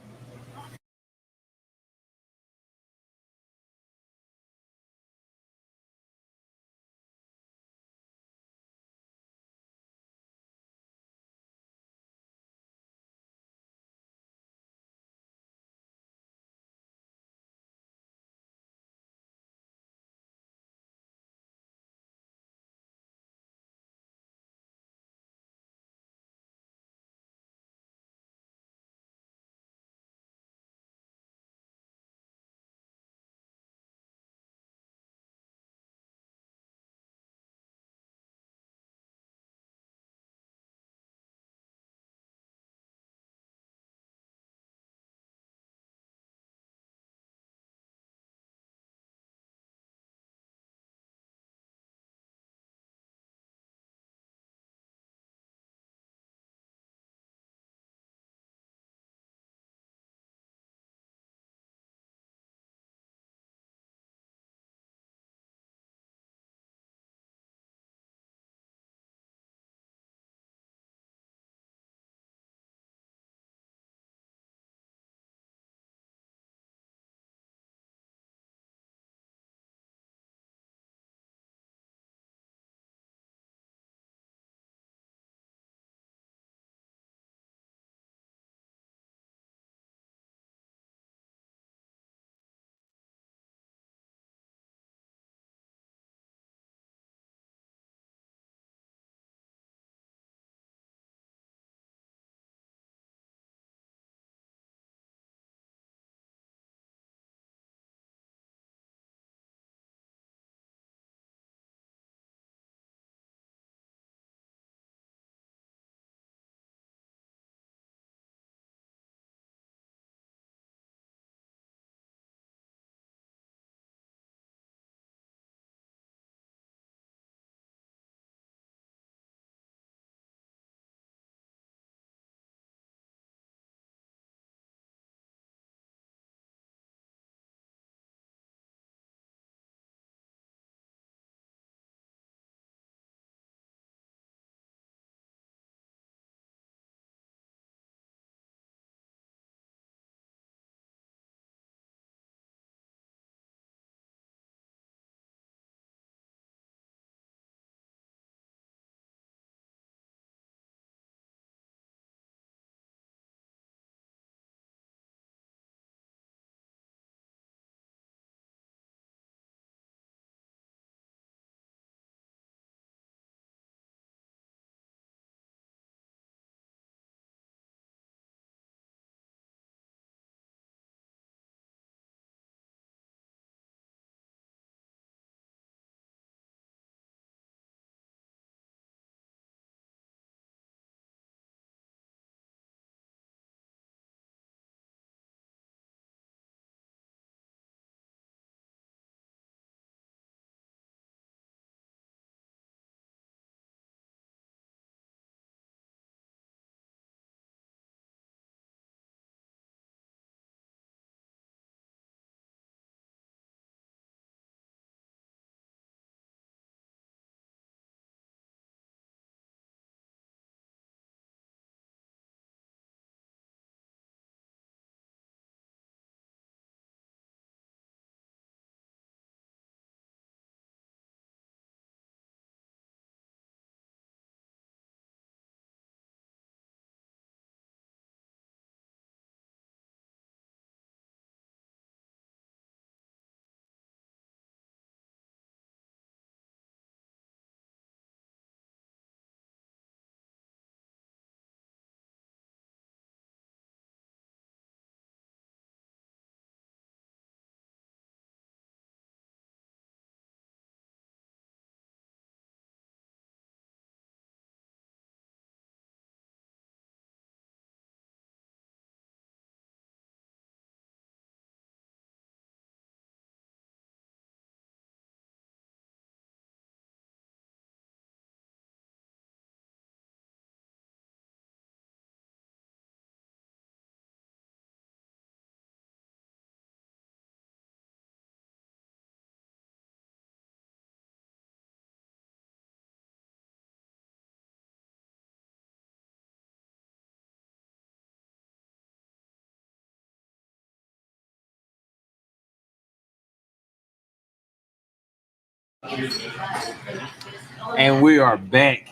And we are back.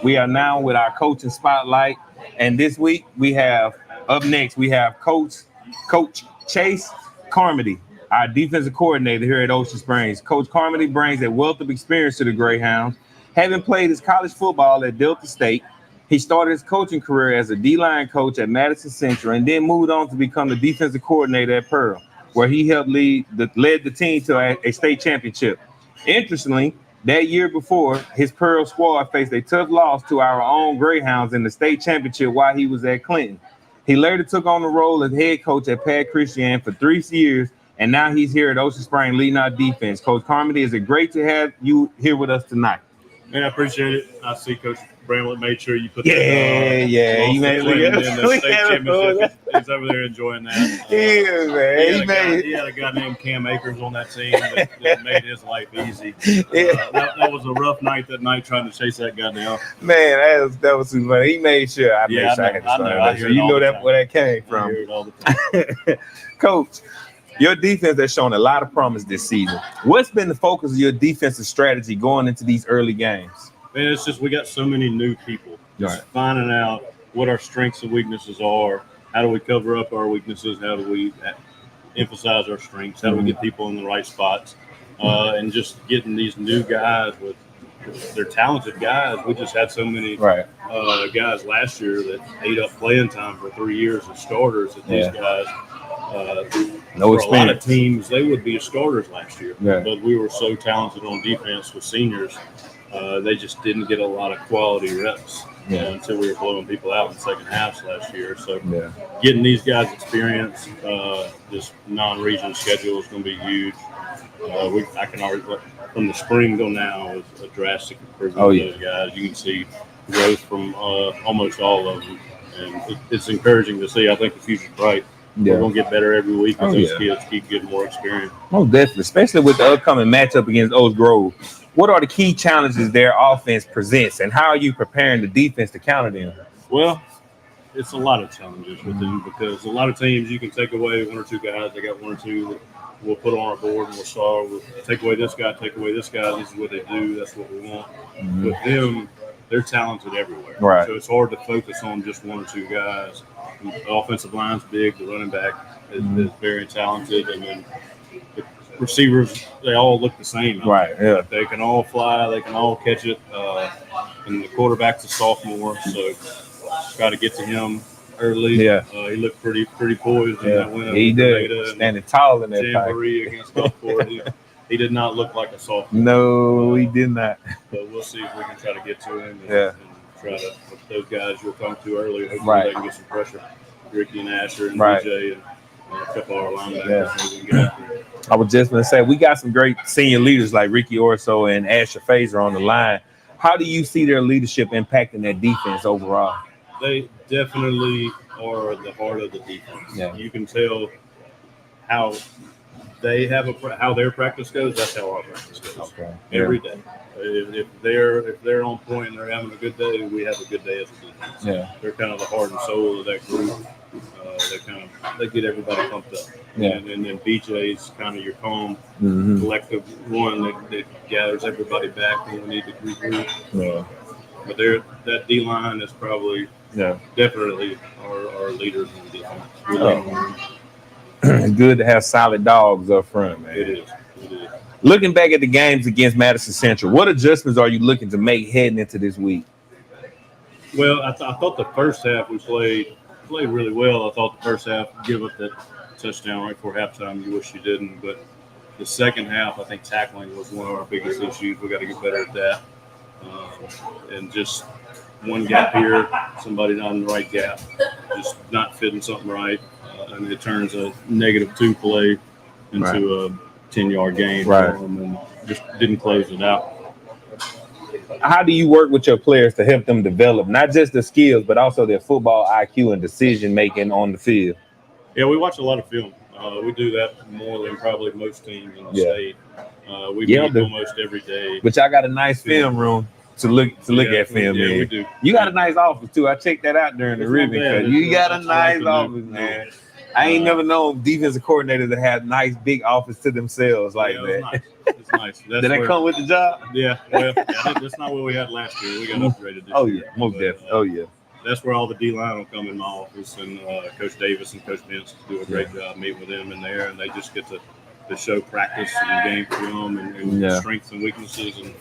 We are now with our coaching spotlight. And this week up next, we have Coach Chase Carmody, our defensive coordinator here at Ocean Springs. Coach Carmody brings a wealth of experience to the Greyhounds. Having played his college football at Delta State, he started his coaching career as a D-line coach at Madison Central and then moved on to become the defensive coordinator at Pearl, where he helped led the team to a state championship. Interestingly, that year before, his Pearl squad faced a tough loss to our own Greyhounds in the state championship while he was at Clinton. He later took on the role as head coach at Pat Christian for 3 years, and now he's here at Ocean Springs leading our defense. Coach Carmody, is it great to have you here with us tonight? Man, I appreciate it. I see Coach Bramlett made sure you put he in made the state championship. He's over there enjoying that. He had a guy named Cam Akers on that team that made his life easy. That was a rough night that night trying to chase that guy down. Man, that was too funny. He made sure I made sure I had to start. So you know that where that came from. I hear it all the time. Coach, your defense has shown a lot of promise this season. What's been the focus of your defensive strategy going into these early games? Man, it's just we got so many new people. Just finding out what our strengths and weaknesses are. How do we cover up our weaknesses? How do we emphasize our strengths? How do we get people in the right spots? And just getting these new guys they're talented guys. We just had so many guys last year that ate up playing time for 3 years as starters. That these guys, no for a lot of teams, they would be starters last year. Yeah. But we were so talented on defense with seniors. They just didn't get a lot of quality reps until we were blowing people out in second halves last year. So getting these guys experience, this non-region schedule is going to be huge. I can already, from the spring till now, is a drastic improvement of those guys. You can see growth from almost all of them, and it's encouraging to see. I think the future's bright. We're going to get better every week as those kids keep getting more experience. Most definitely, especially with the upcoming matchup against Oak Grove. What are the key challenges their offense presents, and how are you preparing the defense to counter them? Well, it's a lot of challenges with them because a lot of teams you can take away 1 or 2 guys. They got 1 or 2 that we'll put on our board and we'll take away this guy, take away this guy. This is what they do. That's what we want. With them, they're talented everywhere. Right. So it's hard to focus on just 1 or 2 guys. The offensive line's big. The running back is very talented, and then the receivers, they all look the same. Yeah. They can all fly. They can all catch it. And the quarterback's a sophomore, so got to get to him early. He looked pretty poised in that win. He did. Standing tall in that Jamboree against Gulfport. He did not look like a sophomore. No, he did not. But we'll see if we can try to get to him and try to with those guys you'll talk to earlier. Hopefully they can get some pressure. Ricky and Asher and DJ and a couple of our linebackers. I was just going to say, we got some great senior leaders like Ricky Orso and Asher Fazer on the line. How do you see their leadership impacting that defense overall? They definitely are the heart of the defense. You can tell how they have how their practice goes. That's how our practice goes. Every day. If they're on point and they're having a good day, we have a good day as a defense. They're kind of the heart and soul of that group. They get everybody pumped up. And then BJ's kind of your calm, collective one that gathers everybody back when we need to regroup. But that D line is probably definitely our leaders in the defense. It's good to have solid dogs up front, man. It is. Looking back at the games against Madison Central, what adjustments are you looking to make heading into this week? Well, I thought the first half we played really well. I thought the first half give up that touchdown right before halftime. You wish you didn't, but the second half, I think tackling was one of our biggest issues. We got to get better at that, and just one gap here, somebody not in the right gap, just not fitting something right, and it turns a -2 play into a 10-yard gain for them, and just didn't close it out. How do you work with your players to help them develop not just their skills, but also their football IQ and decision-making on the field? Yeah, we watch a lot at film. We do that more than probably most teams in the state. We meet almost every day. But y'all got a nice film room to look at film. Yeah, we do. You got a nice office too. I checked that out during the ribbon. You got a nice office, man. I ain't never known defensive coordinators to have nice big office to themselves like Yeah, it was that. nice. It's nice. That's Did that where- come with the job? Yeah, well, that's not what we had last year. We got upgraded this Oh year. yeah, most But, definitely. Oh yeah. That's where all the D-line will come in my office, and Coach Davis and Coach Vince do a great job meeting with them in there, and they just get to show practice and game film and strengths and weaknesses and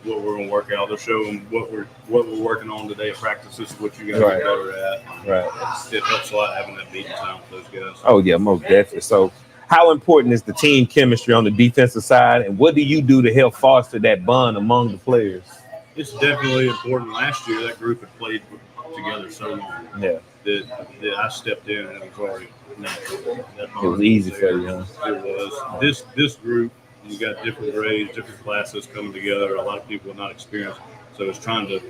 what we're going to work out. They'll show them what we're working on today at practice. This is what you guys are better at. Right. It helps a lot having that meeting time with those guys. Oh yeah, most definitely. So, how important is the team chemistry on the defensive side, and what do you do to help foster that bond among the players? It's definitely important. Last year, that group had played together so long that I stepped in and it was already natural. It was easy for you, huh? It was. This group, you got different grades, different classes coming together. A lot of people are not experienced, so it's trying to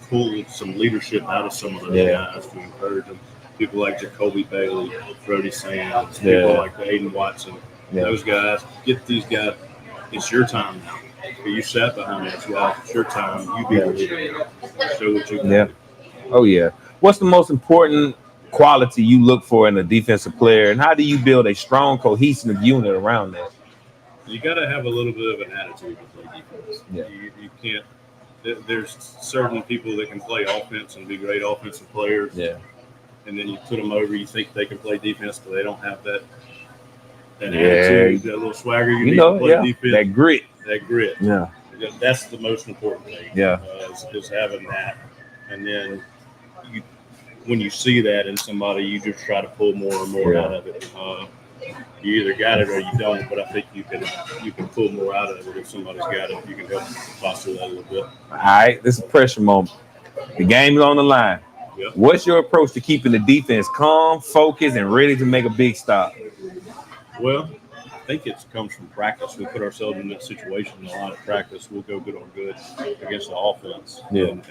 pull some leadership out of some of those guys to encourage them. People like Jacoby Bailey, Brody Sands, people like Aiden Watson. Those guys, get these guys. It's your time now. You sat behind us, guys. It's your time. You be the leader. Show what you can do. Oh yeah. What's the most important quality you look for in a defensive player, and how do you build a strong, cohesive unit around that? You got to have a little bit of an attitude to play defense. You can't. There's certain people that can play offense and be great offensive players. And then you put them over. You think they can play defense, but they don't have that attitude, that little swagger you need to play defense. That grit. That grit. Yeah. That's the most important thing. Is having that, and then when you see that in somebody, you just try to pull more and more out of it. You either got it or you don't, but I think you can pull more out of it if somebody's got it. You can help foster that a little bit. All right, this is a pressure moment. The game is on the line. What's your approach to keeping the defense calm, focused, and ready to make a big stop? Well, I think it comes from practice. We put ourselves in that situation in a lot of practice. We'll go good on good against the offense. And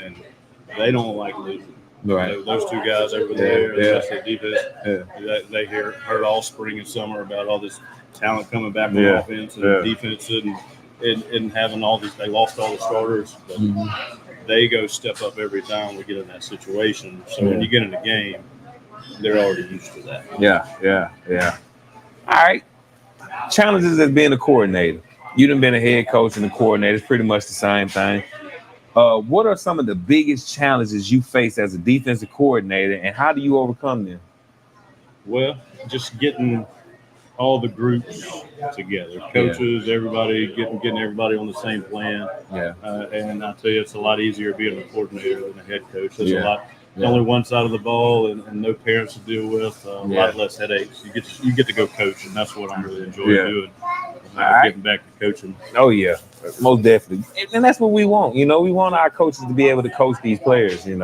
they don't like losing. Right. Those two guys over there, the defense, they heard all spring and summer about all this talent coming back on offense and defense and having all these. They lost all the starters, but they go step up every time we get in that situation. So when you get in the game, they're already used to that. Yeah. All right. Challenges as being a coordinator. You done been a head coach and a coordinator. It's pretty much the same thing. What are some of the biggest challenges you face as a defensive coordinator, and how do you overcome them? Well, just getting all the groups together, coaches, everybody, getting everybody on the same plan. And I tell you, it's a lot easier being a coordinator than a head coach. There's a lot. Only one side of the ball and no parents to deal with. A lot less headaches. You get to go coach, and that's what I'm really enjoying doing. Getting back to coaching. Oh yeah, most definitely, and that's what we want. We want our coaches to be able to coach these players. And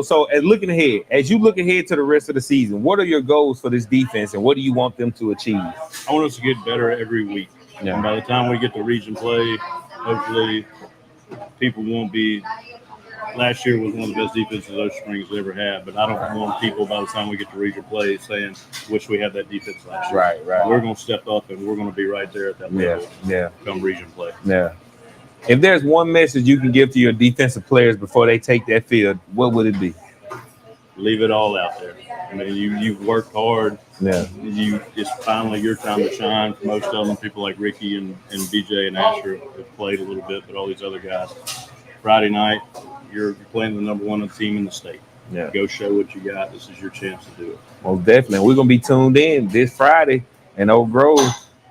so as you look ahead to the rest of the season, what are your goals for this defense, and what do you want them to achieve? I want us to get better every week. And by the time we get to region play, hopefully people won't be. Last year was one of the best defenses those Springs ever had, but I don't want people by the time we get to region play saying, wish we had that defense last year. Right. We're going to step up, and we're going to be right there at that level come region play. If there's one message you can give to your defensive players before they take that field, what would it be? Leave it all out there. I mean, you've worked hard. It's finally your time to shine. For most of them, people like Ricky and BJ and Asher have played a little bit, but all these other guys. Friday night, you're playing the number one team in the state. Go show what you got. This is your chance to do it. Most definitely. We're going to be tuned in this Friday in Oak Grove.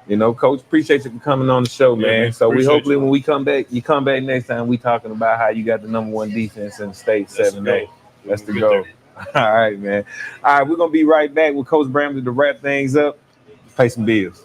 Coach, appreciate you for coming on the show, man. So we hopefully when we come back, you come back next time, we talking about how you got the number one defense in the state, 7A. That's the goal. All right, man. All right, we're going to be right back with Coach Bramlett to wrap things up. Pay some bills.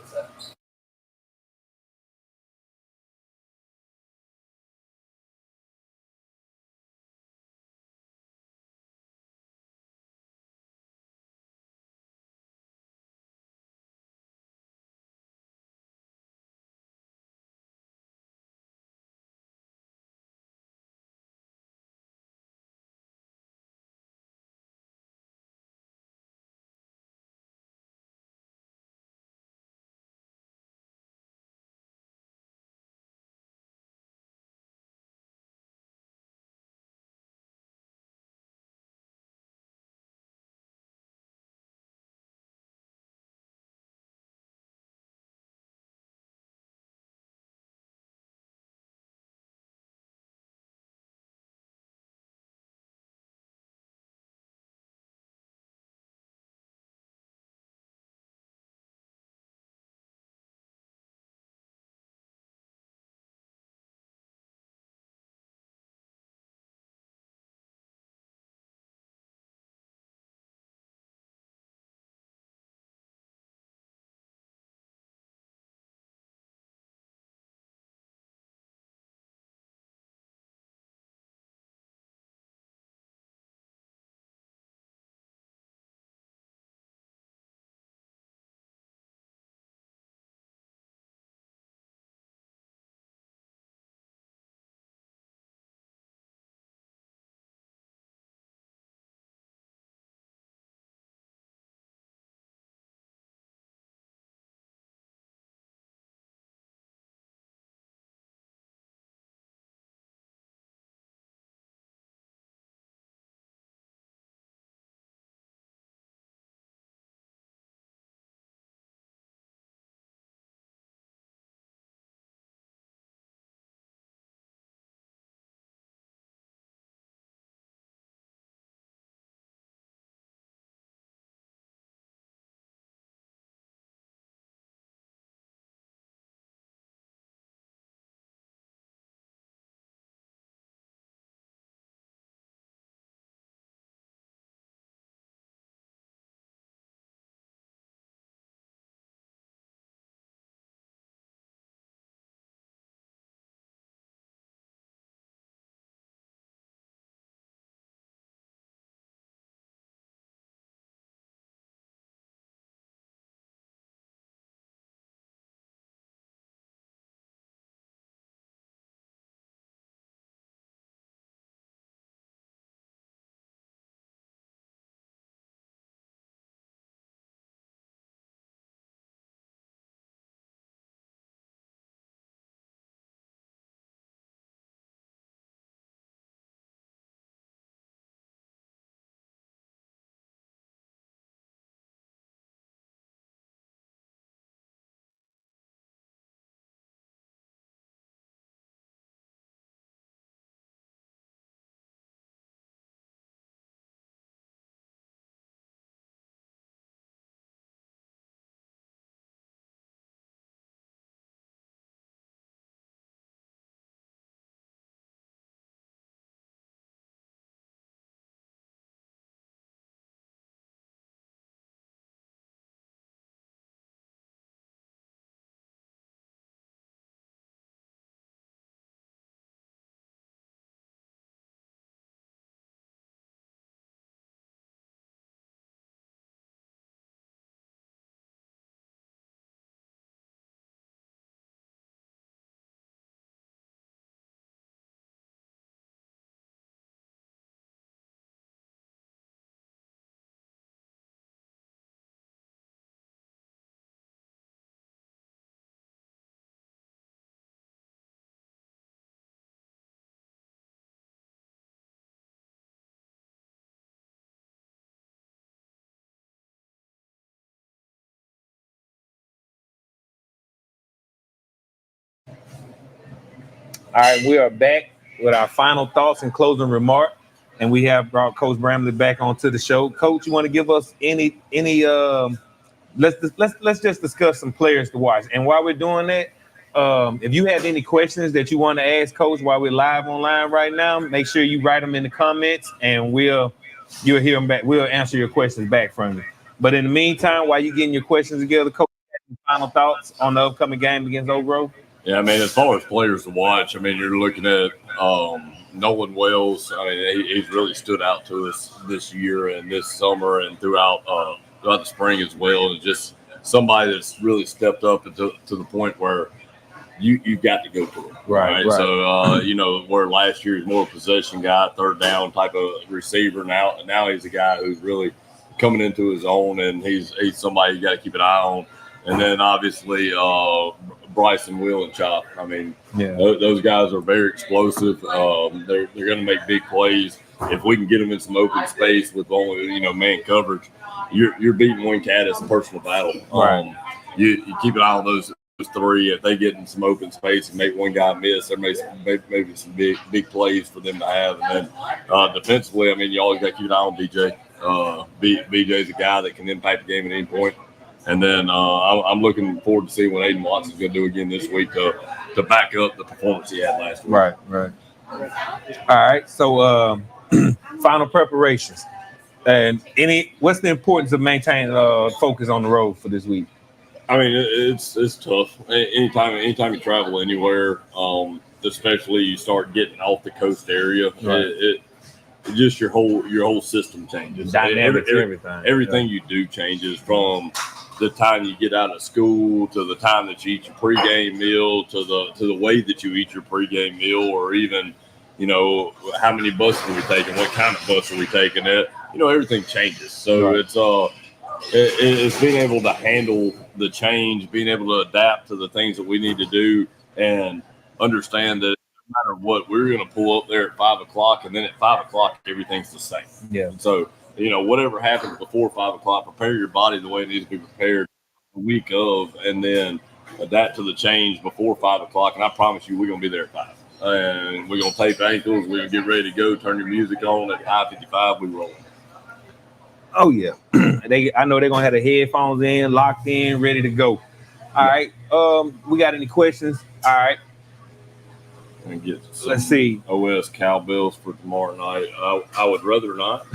All right, we are back with our final thoughts and closing remark, and we have brought Coach Bramlett back onto the show. Coach, you want to give us any let's just discuss some players to watch. And while we're doing that, if you have any questions that you want to ask Coach while we're live online right now, make sure you write them in the comments, and you'll hear them back. We'll answer your questions back from you. But in the meantime, while you're getting your questions together, Coach, final thoughts on the upcoming game against Oak Grove? Yeah, I mean, as far as players to watch, I mean, you're looking at Nolan Wells. I mean, he's really stood out to us this year and this summer and throughout the spring as well. And just somebody that's really stepped up to the point where you've got to go to him. Right. So, where last year he was more a possession guy, third down type of receiver. Now he's a guy who's really coming into his own, and he's somebody you got to keep an eye on. And then obviously Bryson, Will, and Chop. I mean, those guys are very explosive. They're going to make big plays. If we can get them in some open space with only man coverage, you're beating Wayne Caddis in personal battle. Right. You keep an eye on those three. If they get in some open space and make one guy miss, there may be some big plays for them to have. And then defensively, I mean, you always got to keep an eye on BJ. BJ's a guy that can impact the game at any point. And then I'm looking forward to seeing what Aiden Watson's going to do again this week to back up the performance he had last week. Right. All right. So final preparations. And what's the importance of maintaining focus on the road for this week? I mean, it's tough. Anytime you travel anywhere, especially you start getting off the coast area, right. Just your whole system changes. Dynamics, everything you do changes, from the time you get out of school to the time that you eat your pregame meal to the way that you eat your pregame meal, or even how many buses are we taking, what kind of bus are we taking. Everything changes. So right. It's being able to handle the change, being able to adapt to the things that we need to do, and understand that no matter what, we're going to pull up there at 5 o'clock, and then at 5 o'clock, everything's the same. Yeah. So, whatever happens before 5 o'clock, prepare your body the way it needs to be prepared the week of, and then adapt to the change before 5 o'clock. And I promise you, we're going to be there at 5. And we're going to tape ankles. We're going to get ready to go, turn your music on at I-55. We roll. Oh, yeah. I know they're going to have the headphones in, locked in, ready to go. All right. We got any questions? All right. And get let's see. OS cowbells for tomorrow night. I would rather not.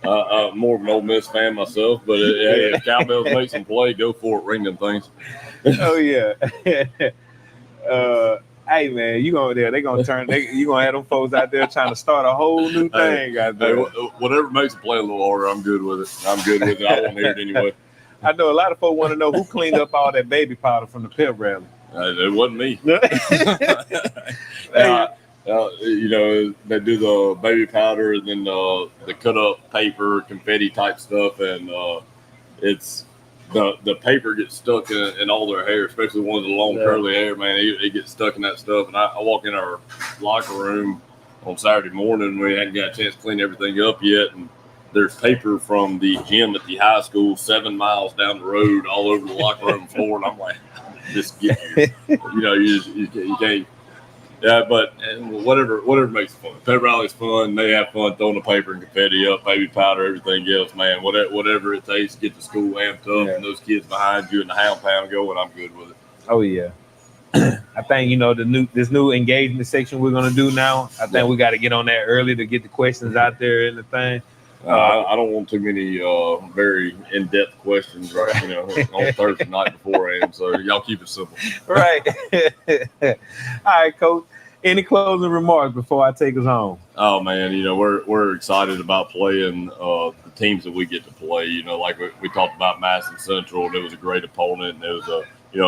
I'm more of an Ole Miss fan myself, but hey, if cowbells make some play, go for it. Ring them things. Oh yeah. Hey man, you go there. They gonna turn. You gonna have them folks out there trying to start a whole new thing out there. Whatever makes it play a little harder, I'm good with it. I won't hear it anyway. I know a lot of folks want to know who cleaned up all that baby powder from the pep rally. It wasn't me. They do the baby powder and then the cut up paper, confetti type stuff, and it's the paper gets stuck in all their hair, especially ones with long curly hair. Man, it gets stuck in that stuff. And I walk in our locker room on Saturday morning. We hadn't got a chance to clean everything up yet, and there's paper from the gym at the high school 7 miles down the road all over the locker room floor, and I'm like, just get here. You can't. Yeah, but whatever makes it fun. Pep rally's fun. They have fun throwing the paper and confetti up, baby powder, everything else, man. Whatever it takes to get the school amped up and those kids behind you and the hound pound going, I'm good with it. Oh yeah. I think this new engagement section we're gonna do now. I think we got to get on that early to get the questions out there in the thing. I don't want too many very in-depth questions, right? On Thursday night beforehand. So y'all keep it simple. Right. All right, Coach. Any closing remarks before I take us home? Oh man, we're excited about playing the teams that we get to play. Like we talked about Madison Central, and it was a great opponent, and it was a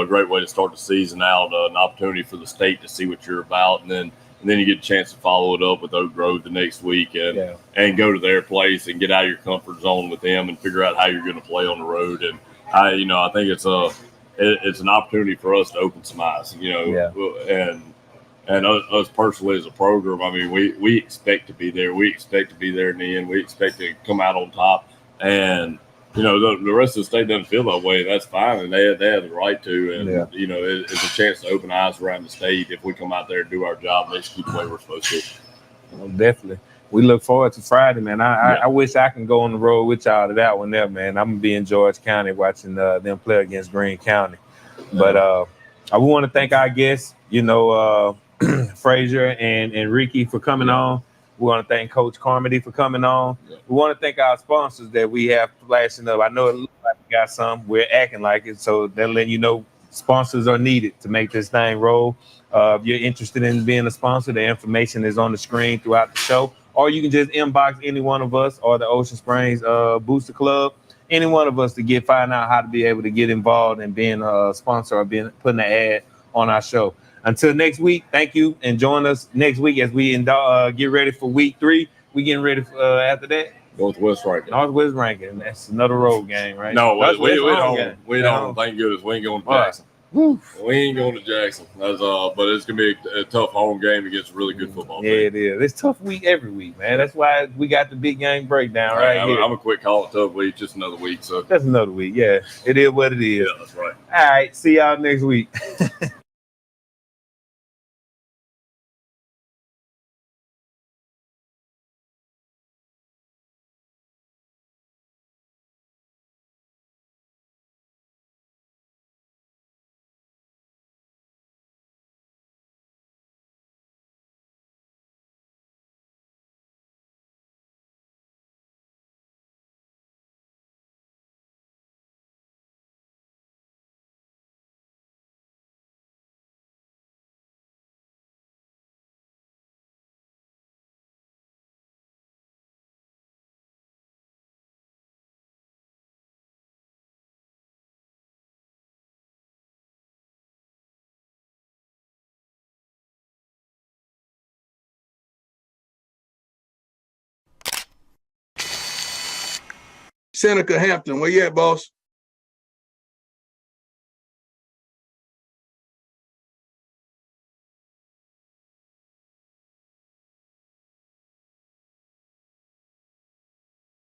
great way to start the season out, an opportunity for the state to see what you're about, and then you get a chance to follow it up with Oak Grove the next week and go to their place and get out of your comfort zone with them and figure out how you're going to play on the road. And I think it's an opportunity for us to open some eyes, and us personally as a program. I mean, we expect to be there. We expect to be there in the end. We expect to come out on top. And the rest of the state doesn't feel that way. That's fine, and they have the right to. And it's a chance to open eyes around the state if we come out there and do our job and execute the way we're supposed to. Well, definitely. We look forward to Friday, man. I wish I can go on the road with y'all to that one there, man. I'm gonna be in George County watching them play against Greene County. But I want to thank our guests, Frazier and Ricky for coming on. We want to thank Coach Carmody for coming on. We want to thank our sponsors that we have flashing up. I know it looks like we got some. We're acting like it, so they're letting you know sponsors are needed to make this thing roll. If you're interested in being a sponsor, the information is on the screen throughout the show. Or you can just inbox any one of us or the Ocean Springs Booster Club, any one of us to find out how to be able to get involved in being a sponsor or putting an ad on our show. Until next week, thank you, and join us next week as we get ready for week 3. We getting ready for, after that. Northwest Ranking. That's another road game, right? No, we don't. Thank goodness we ain't going to Jackson. We ain't going to Jackson. That's but it's gonna be a tough home game against a really good football team. Yeah, it is. It's tough week every week, man. That's why we got the big game breakdown right here. I'm gonna quit calling it tough week. Just another week. So that's another week. Yeah, it is what it is. Yeah, that's right. All right. See y'all next week. Seneca, Hampton, where you at, boss?